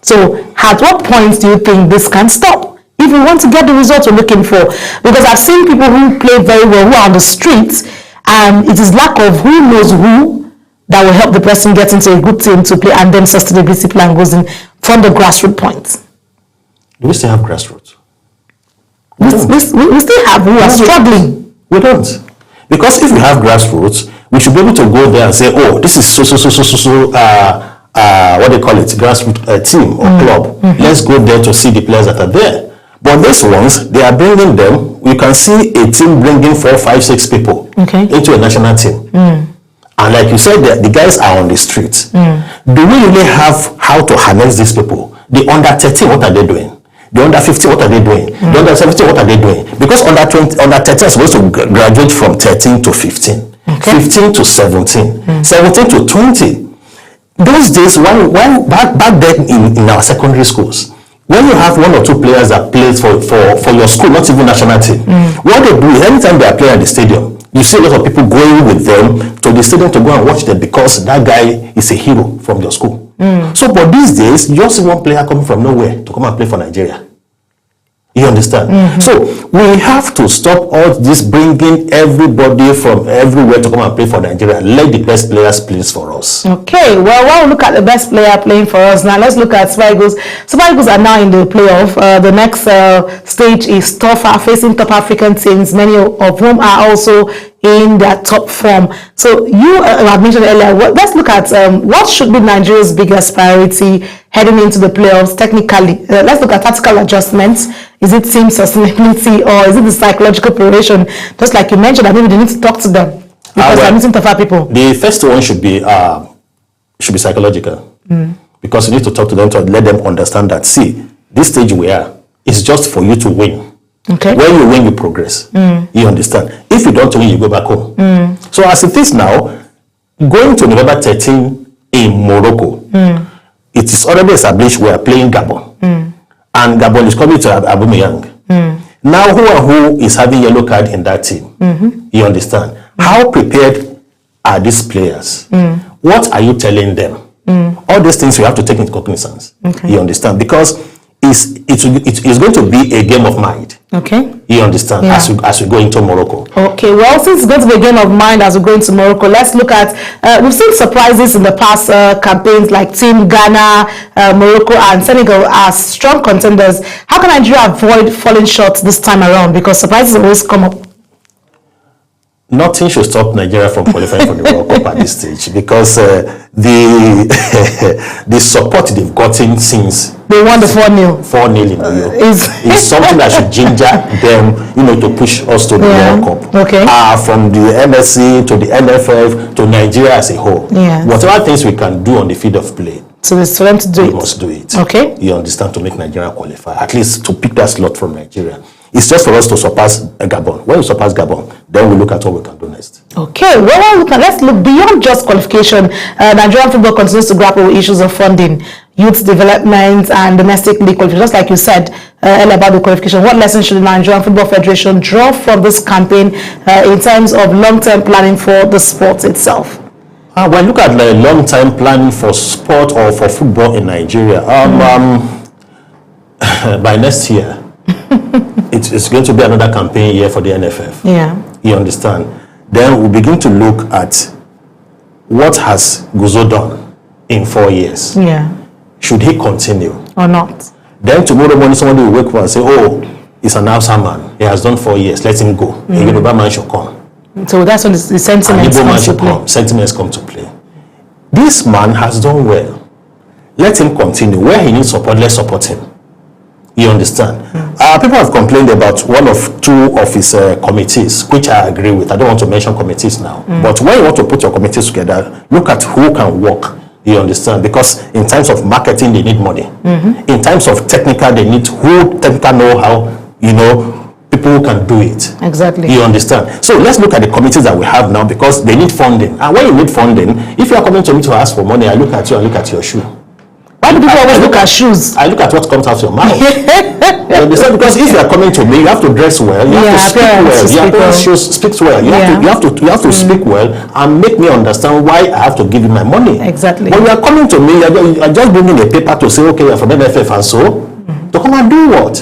So at what point do you think this can stop? If we want to get the results we're looking for, because I've seen people who play very well who are on the streets, and it is lack of who knows who that will help the person get into a good team to play, and then sustainability plan goes in from the grassroots point. Do we still have grassroots? We still have, we are struggling. We don't. Because if we have grassroots, we should be able to go there and say, oh, this is what they call it, grassroots team or club. Let's go there to see the players that are there. But these ones, they are bringing them. You can see a team bringing 4, 5, 6 people into a national team. And like you said, the guys are on the streets. Do we really have how to harness these people? The under 13, what are they doing? The under 15, what are they doing? The under 17, what are they doing? Because under 13 is supposed to graduate from 13 to 15. 15 to 17. 17 to 20. Those days, back then in our secondary schools, when you have 1 or 2 players that play for your school, not even national team, what they do is anytime they are playing at the stadium, you see a lot of people going with them to the stadium to go and watch them because that guy is a hero from your school. So, but these days, you just see one player coming from nowhere to come and play for Nigeria. You understand? So we have to stop all this bringing everybody from everywhere to come and play for Nigeria. Let the best players play for us. Okay, well, while we look at the best player playing for us now, let's look at Super Eagles. Super Eagles are now in the playoff. The next stage is tougher, facing top African teams, many of whom are also in their top form. So you have mentioned earlier, let's look at what should be Nigeria's biggest priority heading into the playoffs technically. Let's look at tactical adjustments. Is it team sustainability or is it the psychological preparation? Just like you mentioned, that maybe they need to talk to them because they're meeting tougher people. The first one should be psychological, because you need to talk to them to let them understand that, see, this stage we are is just for you to win. Okay. When you win, you progress. You understand? If you don't win, you go back home. So as it is now, going to November 13 in Morocco, it is already established we are playing Gabon. And Gabon is coming to Aubameyang. Now, who is having yellow card in that team? You understand? How prepared are these players? What are you telling them? All these things you have to take into cognizance. You understand? Because it's going to be a game of mind. Okay. You understand? As we go into Morocco. Okay. Well, since it's going to be a game of mind as we go into Morocco, let's look at, we've seen surprises in the past campaigns like Team Ghana, Morocco and Senegal as strong contenders. How can Nigeria avoid falling short this time around? Because surprises always come up. Nothing should stop Nigeria from qualifying for the World Cup at this stage, because the support they've gotten since they won the 4-0. 4-0 in Rio is something that should ginger them, to push us to the World Cup. Okay. From the MSC to the NFF to Nigeria as a whole. Yes. Whatever things we can do on the field of play, so it's for them to do we it. must do it. Okay. You understand, to make Nigeria qualify, at least to pick that slot from Nigeria. It's just for us to surpass Gabon. When we surpass Gabon, then we look at what we can do next. Okay. Well, let's look beyond just qualification. Nigerian football continues to grapple with issues of funding, youth development, and domestic league qualification. Just like you said earlier about the qualification, what lessons should the Nigerian Football Federation draw from this campaign in terms of long-term planning for the sport itself? When you look at the long-term planning for sport or for football in Nigeria, by next year, it's going to be another campaign year for the NFF. Yeah. You understand? Then we begin to look at what has Guzo done in 4 years. Yeah. Should he continue or not? Then tomorrow morning somebody will wake up and say, oh, he's an Hausa man. He has done 4 years. Let him go. A Yoruba man should come. So that's when the sentiments come. Sentiments come to play. This man has done well. Let him continue. Where he needs support, let's support him. You understand? People have complained about one of two of his committees, which I agree with. I don't want to mention committees now. But when you want to put your committees together, look at who can work. You understand? Because in terms of marketing, they need money. In terms of technical, they need technical know-how, people who can do it. Exactly. You understand? So let's look at the committees that we have now, because they need funding. And when you need funding, if you are coming to me to ask for money, I look at you and look at your shoe. Why do people always look at shoes? I look at what comes out of your mouth. You understand? Because if you are coming to me, you have to dress well, you have to speak well, your appearance speaks well. You have to speak well and make me understand why I have to give you my money. Exactly. When you are coming to me, you are just bringing a paper to say, okay, you're from NFF and so, to come and do what?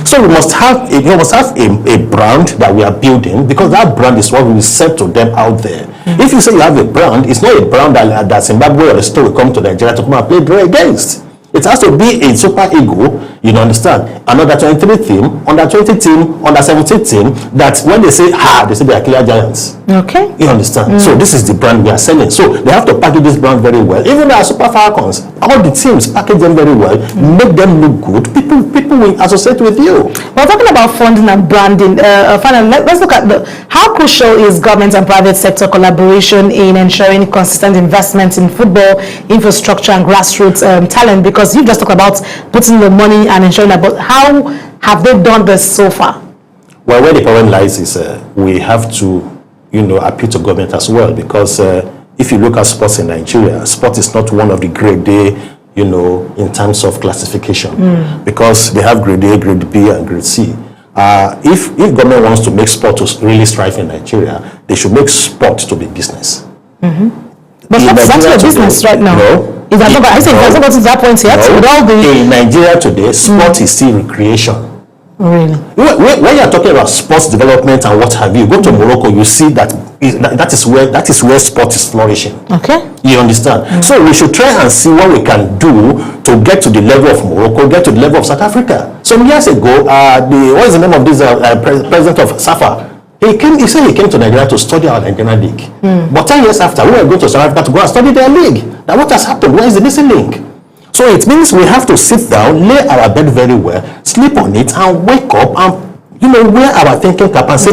So we must have a brand that we are building, because that brand is what we will sell to them out there. If you say you have a brand, it's not a brand that Zimbabwe or the store will come to Nigeria to come and play against. It has to be a Super Eagle, you understand, an under 23 team, under 20 team, under 17 team, that when they say, they say they are clear giants. Okay. You understand? So this is the brand we are selling. So they have to package this brand very well. Even our Super Falcons, all the teams package them very well, make them look good. People will associate with you. We're talking about funding and branding. Finally, let's look at how crucial is government and private sector collaboration in ensuring consistent investment in football infrastructure and grassroots talent, because you've just talked about putting the money and ensuring that, but how have they done this so far? Well, where the problem lies is we have to, appeal to government as well, because if you look at sports in Nigeria, sport is not one of the grade A, in terms of classification, because they have grade A, grade B, and grade C. If government wants to make sport to really strive in Nigeria, they should make sport to be business. But that's actually a business right now. No. Is that not to that point yet? No. In Nigeria today, sport is still recreation. Really? When you're talking about sports development and what have you, go to Morocco, you see that is where sport is flourishing. Okay. You understand? So we should try and see what we can do to get to the level of Morocco, get to the level of South Africa. Some years ago, what is the name of this president of SAFA? He said he came to Nigeria to study our Nigerian league. But 10 years after, we were going to South Africa to go and study their league. Now what has happened? Where is the missing link? So it means we have to sit down, lay our bed very well, sleep on it, and wake up and wear our thinking cap and say,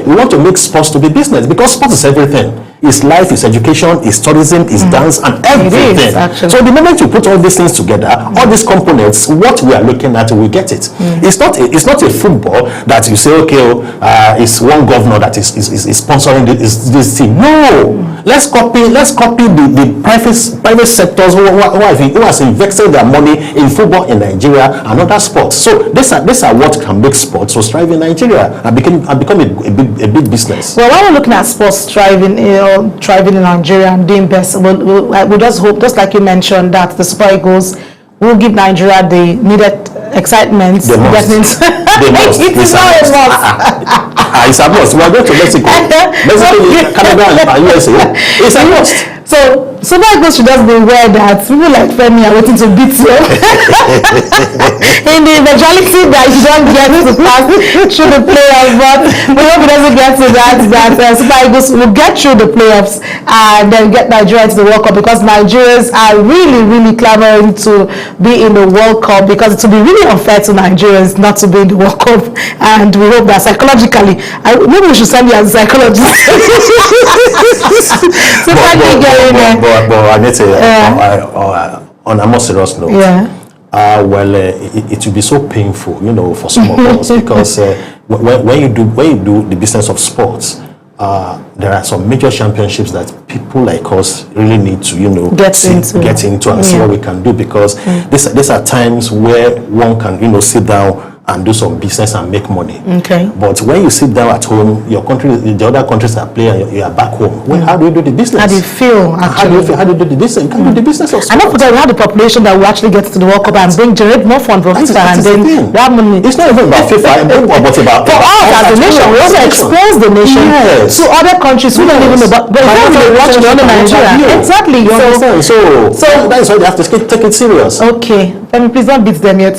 we want to make sports to be business, because sports is everything. It's life, it's education, it's tourism, it's dance, and everything. So the moment you put all these things together, all these components, what we are looking at, we get it. It's not a football that you say, it's one governor that is sponsoring this team. No, let's copy the private sectors who has invested their money in football in Nigeria and other sports. So these are what can make sports to thrive in Nigeria and become a big business. Well, while we're looking at sports thriving in Nigeria and doing best, we just hope, just like you mentioned, that the Super Eagles will give Nigeria the needed excitement. They must. It is not a must. It's a must. We are going to Mexico, Canada, and USA. It's a must. So Super Eagles should just be aware that people like Femi are waiting to beat you. In the eventuality that you don't get to pass through the playoffs, but we hope it doesn't get to that Super Eagles will get through the playoffs and then get Nigeria to the World Cup, because Nigerians are really, really clamoring to be in the World Cup, because it will be really unfair to Nigerians not to be in the World Cup. And we hope that psychologically, maybe we should send you as a psychologist. But Anette, on a more serious note, it will be so painful, for some of us, because when you do the business of sports, there are some major championships that people like us really need to, get into and see what we can do, because these are times where one can, sit down and do some business and make money. Okay. But when you sit down at home, your country, the other countries are playing, you are back home. How do you do the business? How do you feel? How do you do the business? You can't do the business of sports. I know we have the population that will actually get to the World Cup and generate more fun for FIFA, and then we have money. It's not even about FIFA, but about for us as a nation. We also expose the nation to other countries who don't even know about. But they watch the other Nigeria. Exactly. So that's why they have to take it serious. Okay, please don't beat them yet.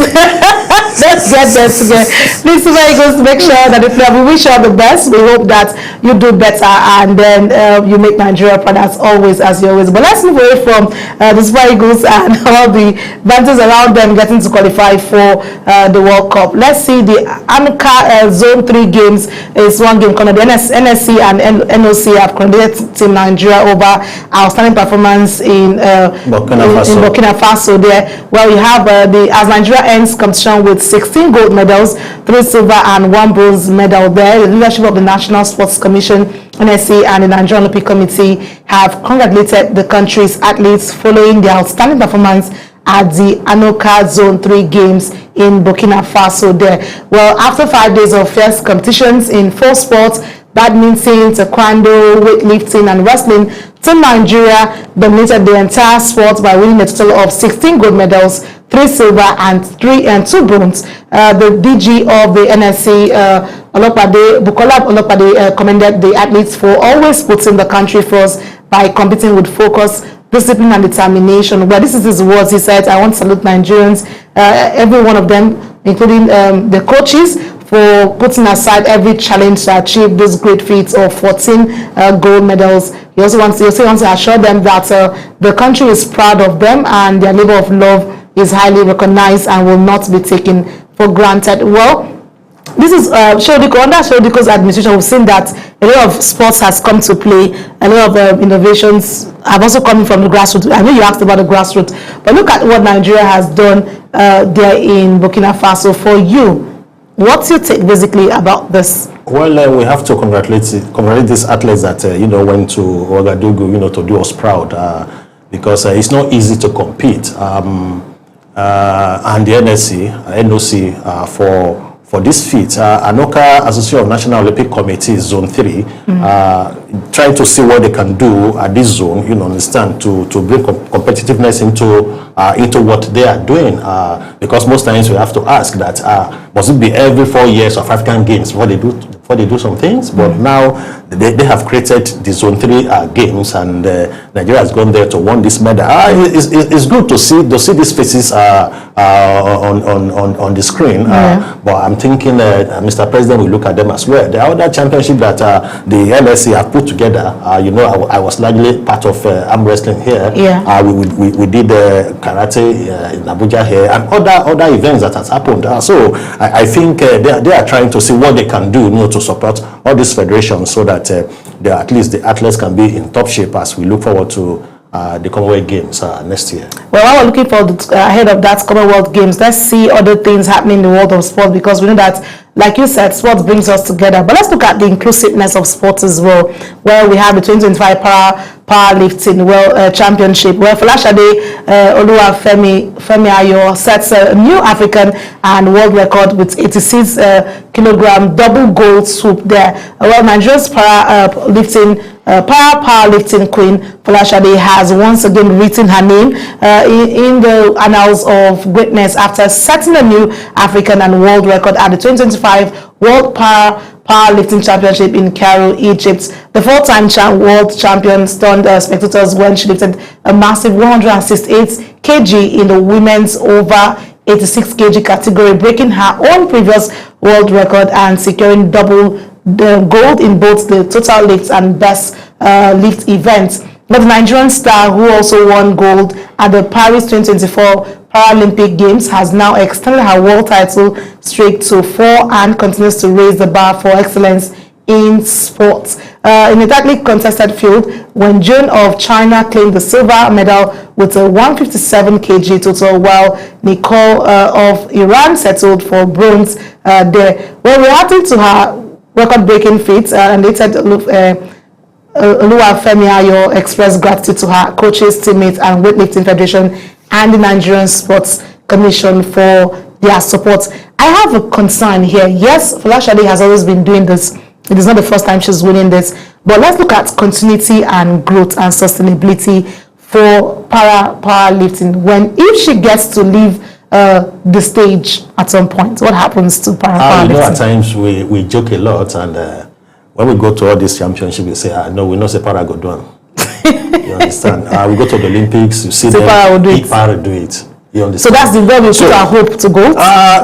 Let's get there together. Please, Super Eagles, make sure that we wish you all the best. We hope that you do better and then you make Nigeria proud as always, as you always. But let's move away from the Super Eagles and all the battles around them getting to qualify for the World Cup. Let's see the ANCA Zone 3 games. Is one game. The NSC and NOC have congratulated Team Nigeria over outstanding performance in Burkina Faso. There, well, we have as Nigeria ends competition with 16 gold medals, 3 silver and 1 bronze medal there. The leadership of the National Sports Commission, NSC, and the Nigerian Olympic Committee have congratulated the country's athletes following their outstanding performance at the ANOCA Zone 3 games in Burkina Faso there. Well, after 5 days of fierce competitions in 4 sports, badminton, taekwondo, weightlifting, and wrestling, Team Nigeria dominated the entire sport by winning a total of 16 gold medals, 3 silver and 2 bronze. The DG of the NSC, Bukola Olopade, commended the athletes for always putting the country first by competing with focus, discipline, and determination. Well, this is his words. He said, "I want to salute Nigerians, every one of them, including the coaches, for putting aside every challenge to achieve this great feat of 14 gold medals." He also wants to assure them that the country is proud of them and their labor of love is highly recognized and will not be taken for granted. Well, this is Shodiko. Under Shodiko's administration, we've seen that a lot of sports has come to play. A lot of innovations have also come from the grassroots. I know you asked about the grassroots, but look at what Nigeria has done there in Burkina Faso. For you, what's your take basically about this? Well, we have to congratulate these athletes that went to Ouagadougou, to do us proud, because it's not easy to compete. And the NOC for for this feat. Anoka Association of National Olympic Committee, Zone 3, trying to see what they can do at this zone, understand, to bring competitiveness into what they are doing. Because most times we have to ask that, must it be every 4 years of African Games before they do some things? But now they have created the Zone 3 games, and Nigeria has gone there to win this medal. It's good to see these faces on the screen. But I'm thinking Mr. President will look at them as well. The other championship that the LSC have put together, I was largely part of arm wrestling here. We did karate in Abuja here, and other events that has happened. So I think they are trying to see what they can do, to support all these federations, so that at least the athletes can be in top shape as we look forward to the Commonwealth Games next year. Well, while we're looking forward ahead of that Commonwealth Games, let's see other things happening in the world of sport, because we know that, like you said, sports brings us together. But let's look at the inclusiveness of sports as well, where we have the 2025 powerlifting championship, where Folashade Oluwafemi Ayo sets a new African and world record with 86 kilogram double gold swoop there. Well, Nigeria's powerlifting queen Folashade has once again written her name in the annals of greatness after setting a new African and world record at the 2025 World Powerlifting Championship in Cairo, Egypt. The four-time world champion stunned spectators when she lifted a massive 168 kg in the women's over 86 kg category, breaking her own previous world record and securing double the gold in both the total lift and best lift events. But the Nigerian star, who also won gold at the Paris 2024 Paralympic Games, has now extended her world title streak to 4 and continues to raise the bar for excellence in sports. In a tightly contested field, when June of China claimed the silver medal with a 157 kg total, while Nicole of Iran settled for bronze there. Well, reacting to her record-breaking feat, and later Oluwafemi Ayo expressed gratitude to her coaches, teammates, and Weightlifting Federation and the Nigerian Sports Commission for their support. I have a concern here. Yes, Folashade has always been doing this. It is not the first time she's winning this. But let's look at continuity and growth and sustainability for powerlifting. If she gets to leave the stage at some point, what happens to powerlifting? At times we joke a lot, and when we go to all these championships, we say, no, we know say para go do it. You understand? We go to the Olympics, you see them, para do it. You understand? So that's the way we put our hope to go?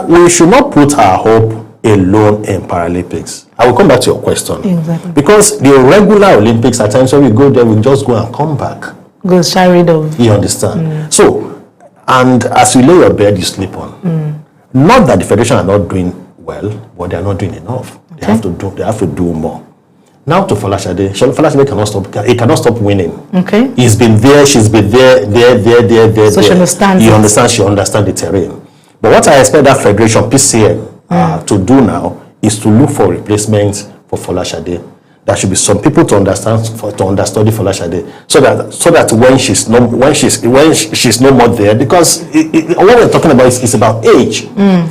We should not put our hope alone in Paralympics. I will come back to your question. Exactly. Because the regular Olympics, at times when we go there, we just go and come back. Go shy of. You understand? So, and as you lay your bed, you sleep on. Not that the federation are not doing well, but they are not doing enough. They have to do more. Now to Folashade cannot stop. He cannot stop winning. Okay. He's been there. She's been there. So she understands. You understand? She understands the terrain. But what I expect that federation PCM to do now is to look for replacements for Folashade. There should be some people to understand the Folashade, so that when she's no more there, because what we're talking about is about age.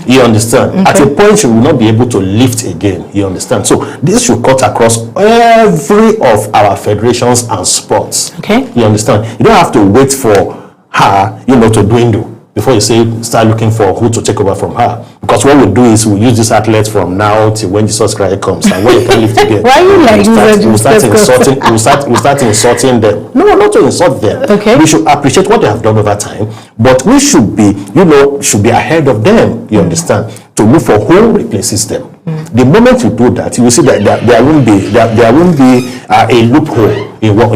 You understand? Okay. At a point she will not be able to lift again. You understand? So this should cut across every of our federations and sports. Okay. You understand? You don't have to wait for her, to dwindle before you start looking for who to take over from her. Because what we'll do is we'll use these athletes from now till when Jesus Christ comes, and when you can lift again. Why are you we'll start insulting them. No, not to insult them. Okay. We should appreciate what they have done over time, but we should be, should be ahead of them, you understand, to look for who replaces them. The moment you do that, you will see that there won't be a loophole in what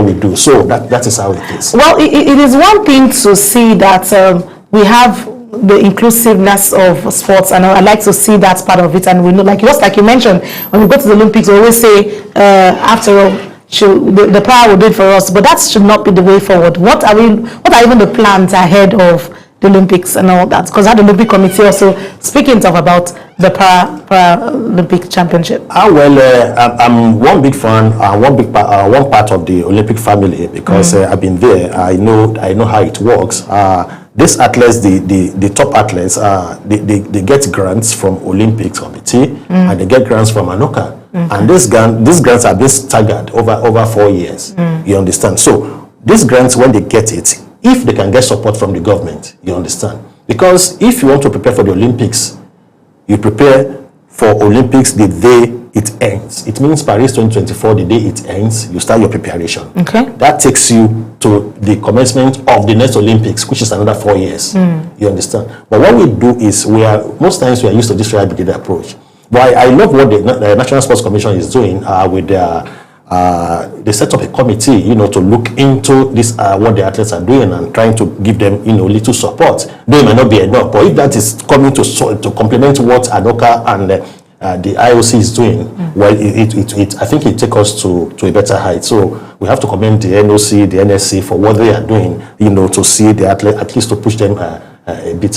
we do. So that is how it is. Well, it is one thing to see that we have the inclusiveness of sports, and I like to see that part of it. And we know, like you mentioned, when we go to the Olympics, we always say, after all, the power will do it for us. But that should not be the way forward. What are even the plans ahead of the Olympics and all that? Because that Olympic Committee also speaking about the Paralympic Championship. I'm one big fan, one part of the Olympic family, because I've been there. I know how it works. these athletes, the top athletes, they get grants from Olympics Committee and they get grants from ANOCA. And these grants are being staggered over 4 years. You understand? So these grants, when they get it, if they can get support from the government, you understand? Because if you want to prepare for the Olympics, you prepare for Olympics the day it ends. It means Paris 2024, the day it ends, you start your preparation. Okay. That takes you to the commencement of the next Olympics, which is another 4 years. You understand? But what we do is most times we are used to this right approach. But I love what the National Sports Commission is doing with their they set up a committee, you know, to look into this what the athletes are doing and trying to give them, you know, little support. They may not be enough, but if that is coming to complement what ANOCA and the IOC is doing, well, I think it takes us to a better height. So we have to commend the NOC, the NSC for what they are doing, you know, to see the athlete, at least to push them a bit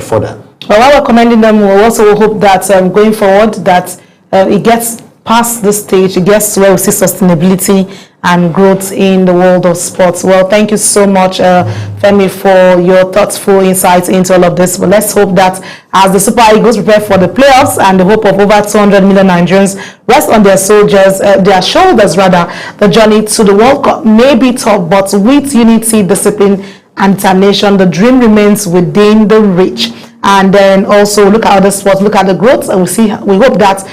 further. Well, while we're commending them, we also hope that going forward that it gets past this stage, it gets to where we see sustainability and growth in the world of sports. Well, thank you so much, Femi, for your thoughtful insights into all of this. But let's hope that as the Super Eagles prepare for the playoffs and the hope of over 200 million Nigerians rest on their shoulders, the journey to the World Cup may be tough, but with unity, discipline, and determination, the dream remains within the reach. And then also look at other sports, look at the growth, and we hope that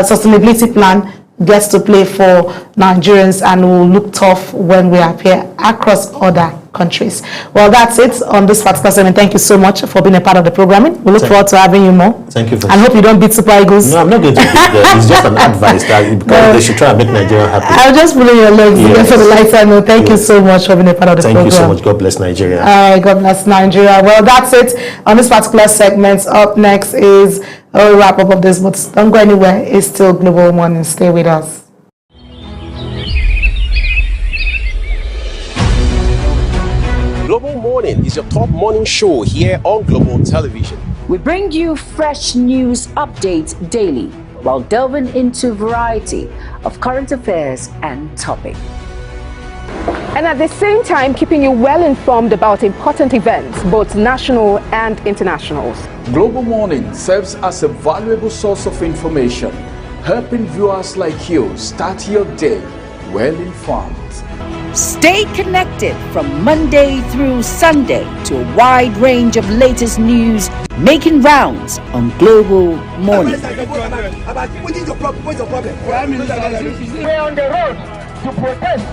sustainability plan gets to play for Nigerians and will look tough when we appear across other countries. Well, that's it on this particular segment. Thank you so much for being a part of the programming. We look forward to having you more. Thank you. And hope you don't beat Super Eagles. No, I'm not going to beat them. It's just an advice that because they should try and make Nigeria happy. I'm just pulling your legs for the lighter note. Thank you so much for being a part of the program. Thank you so much. God bless Nigeria. God bless Nigeria. Well, that's it on this particular segment. Up next is a wrap up of this, but don't go anywhere. It's still Global Morning. Stay with us. Global Morning is your top morning show here on Global Television. We bring you fresh news updates daily while delving into a variety of current affairs and topics. And at the same time, keeping you well informed about important events, both national and international. Global Morning serves as a valuable source of information, helping viewers like you start your day well informed. Stay connected from Monday through Sunday to a wide range of latest news making rounds on Global Morning. What is your problem? What's your problem? We're on the road to protest.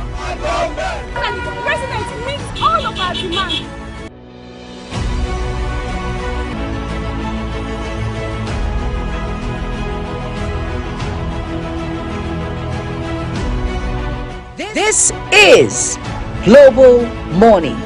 And the president meets all of our demands. This is Global Morning.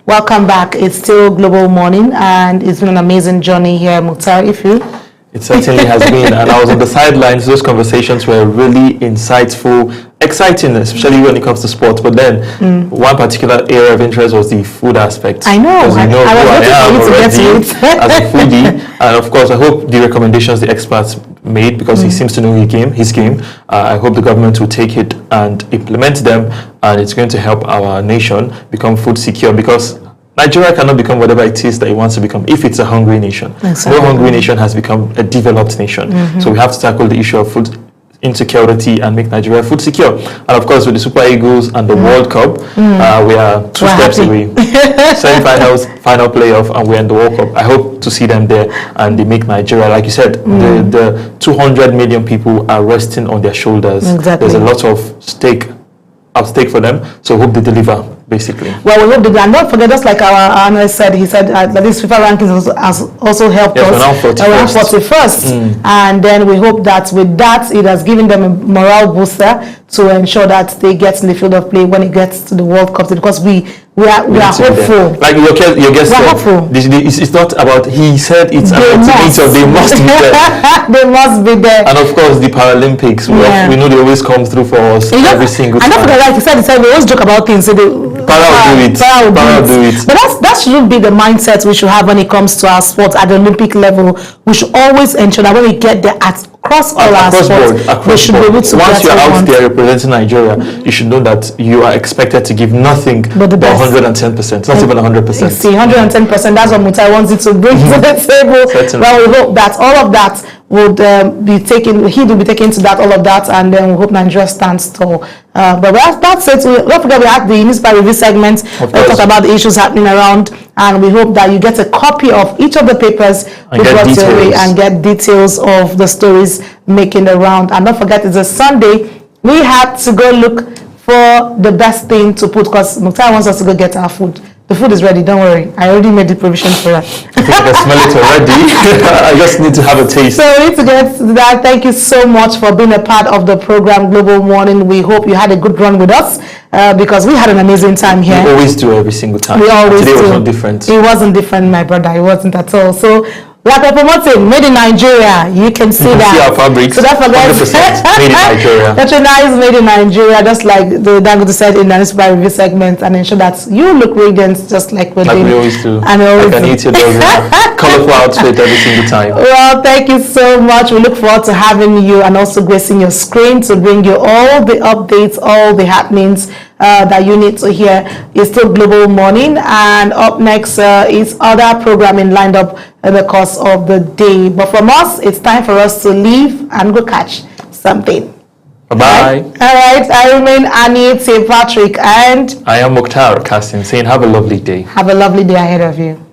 Welcome back. It's still Global Morning, and it's been an amazing journey here, Mukhtar Ifu. It certainly has been, and I was on the sidelines. Those conversations were really insightful, exciting, especially when it comes to sports. But then, one particular area of interest was the food aspect. I know. Because you know I who I am already as a foodie, and of course, I hope the recommendations the experts made, because he seems to know his game. I hope the government will take it and implement them, and it's going to help our nation become food secure, because Nigeria cannot become whatever it is that it wants to become if it's a hungry nation. Exactly. No hungry nation has become a developed nation. So we have to tackle the issue of food insecurity and make Nigeria food secure. And of course, with the Super Eagles and the World Cup, we are two steps away. Semi-finals, final playoff, and we're in the World Cup. I hope to see them there, and they make Nigeria, like you said, the 200 million people are resting on their shoulders. Exactly. There's a lot of stake for them, so hope they deliver, basically. Well, we hope they do. And don't forget, just like our analyst said, he said that this FIFA rankings has also helped us. We're now 41st. And then we hope that with that, it has given them a morale booster to ensure that they get in the field of play when it gets to the World Cup, because we are hopeful. Like your guest said, it's not about, he said it's about they must be there. They must be there. And of course, the Paralympics, we know they always come through for us every single time. I don't forget, like you said, we always joke about things. So Para will do it. But that shouldn't be the mindset we should have when it comes to our sports at the Olympic level. We should always ensure that when we get there across all our sports, we should be able to. Once you're out there representing Nigeria, you should know that you are expected to give nothing but 110%, not even 100%. See, 110%, that's what Mutai wants it to bring to the table. Well, we hope that all of that would be taken, he will be taken to that, all of that, and then we hope Nigeria stands tall. But that's it. Don't forget, we have the newspaper review segment. We talk about the issues happening around, and we hope that you get a copy of each of the papers we brought your way and get details of the stories making the round. And don't forget, it's a Sunday. We had to go look for the best thing to put, because Mukhtar wants us to go get our food. The food is ready, don't worry. I already made the provisions for that. I think I can smell it already. I just need to have a taste. So we need to get to that. Thank you so much for being a part of the program Global Morning. We hope you had a good run with us, because we had an amazing time here. We always do every single time. We always do. Today was not different. It wasn't different, my brother. It wasn't at all. So like we're promoting Made in Nigeria. You can see that. See our fabrics. So don't forget, 100% Made in Nigeria. Patronize Made in Nigeria, just like the Dangote said in the newspaper review segment, and ensure that you look radiant, just like we're doing. Like we always do. And we always I can eat your colorful outfit every single time. Well, thank you so much. We look forward to having you and also gracing your screen to bring you all the updates, all the happenings that you need to hear. It's still Global Morning, and up next is other programming lined up in the course of the day. But from us, it's time for us to leave and go catch something. Bye-bye. All right. I remain Annie St. Patrick, and I am Mukhtar Kassim saying have a lovely day. Have a lovely day ahead of you.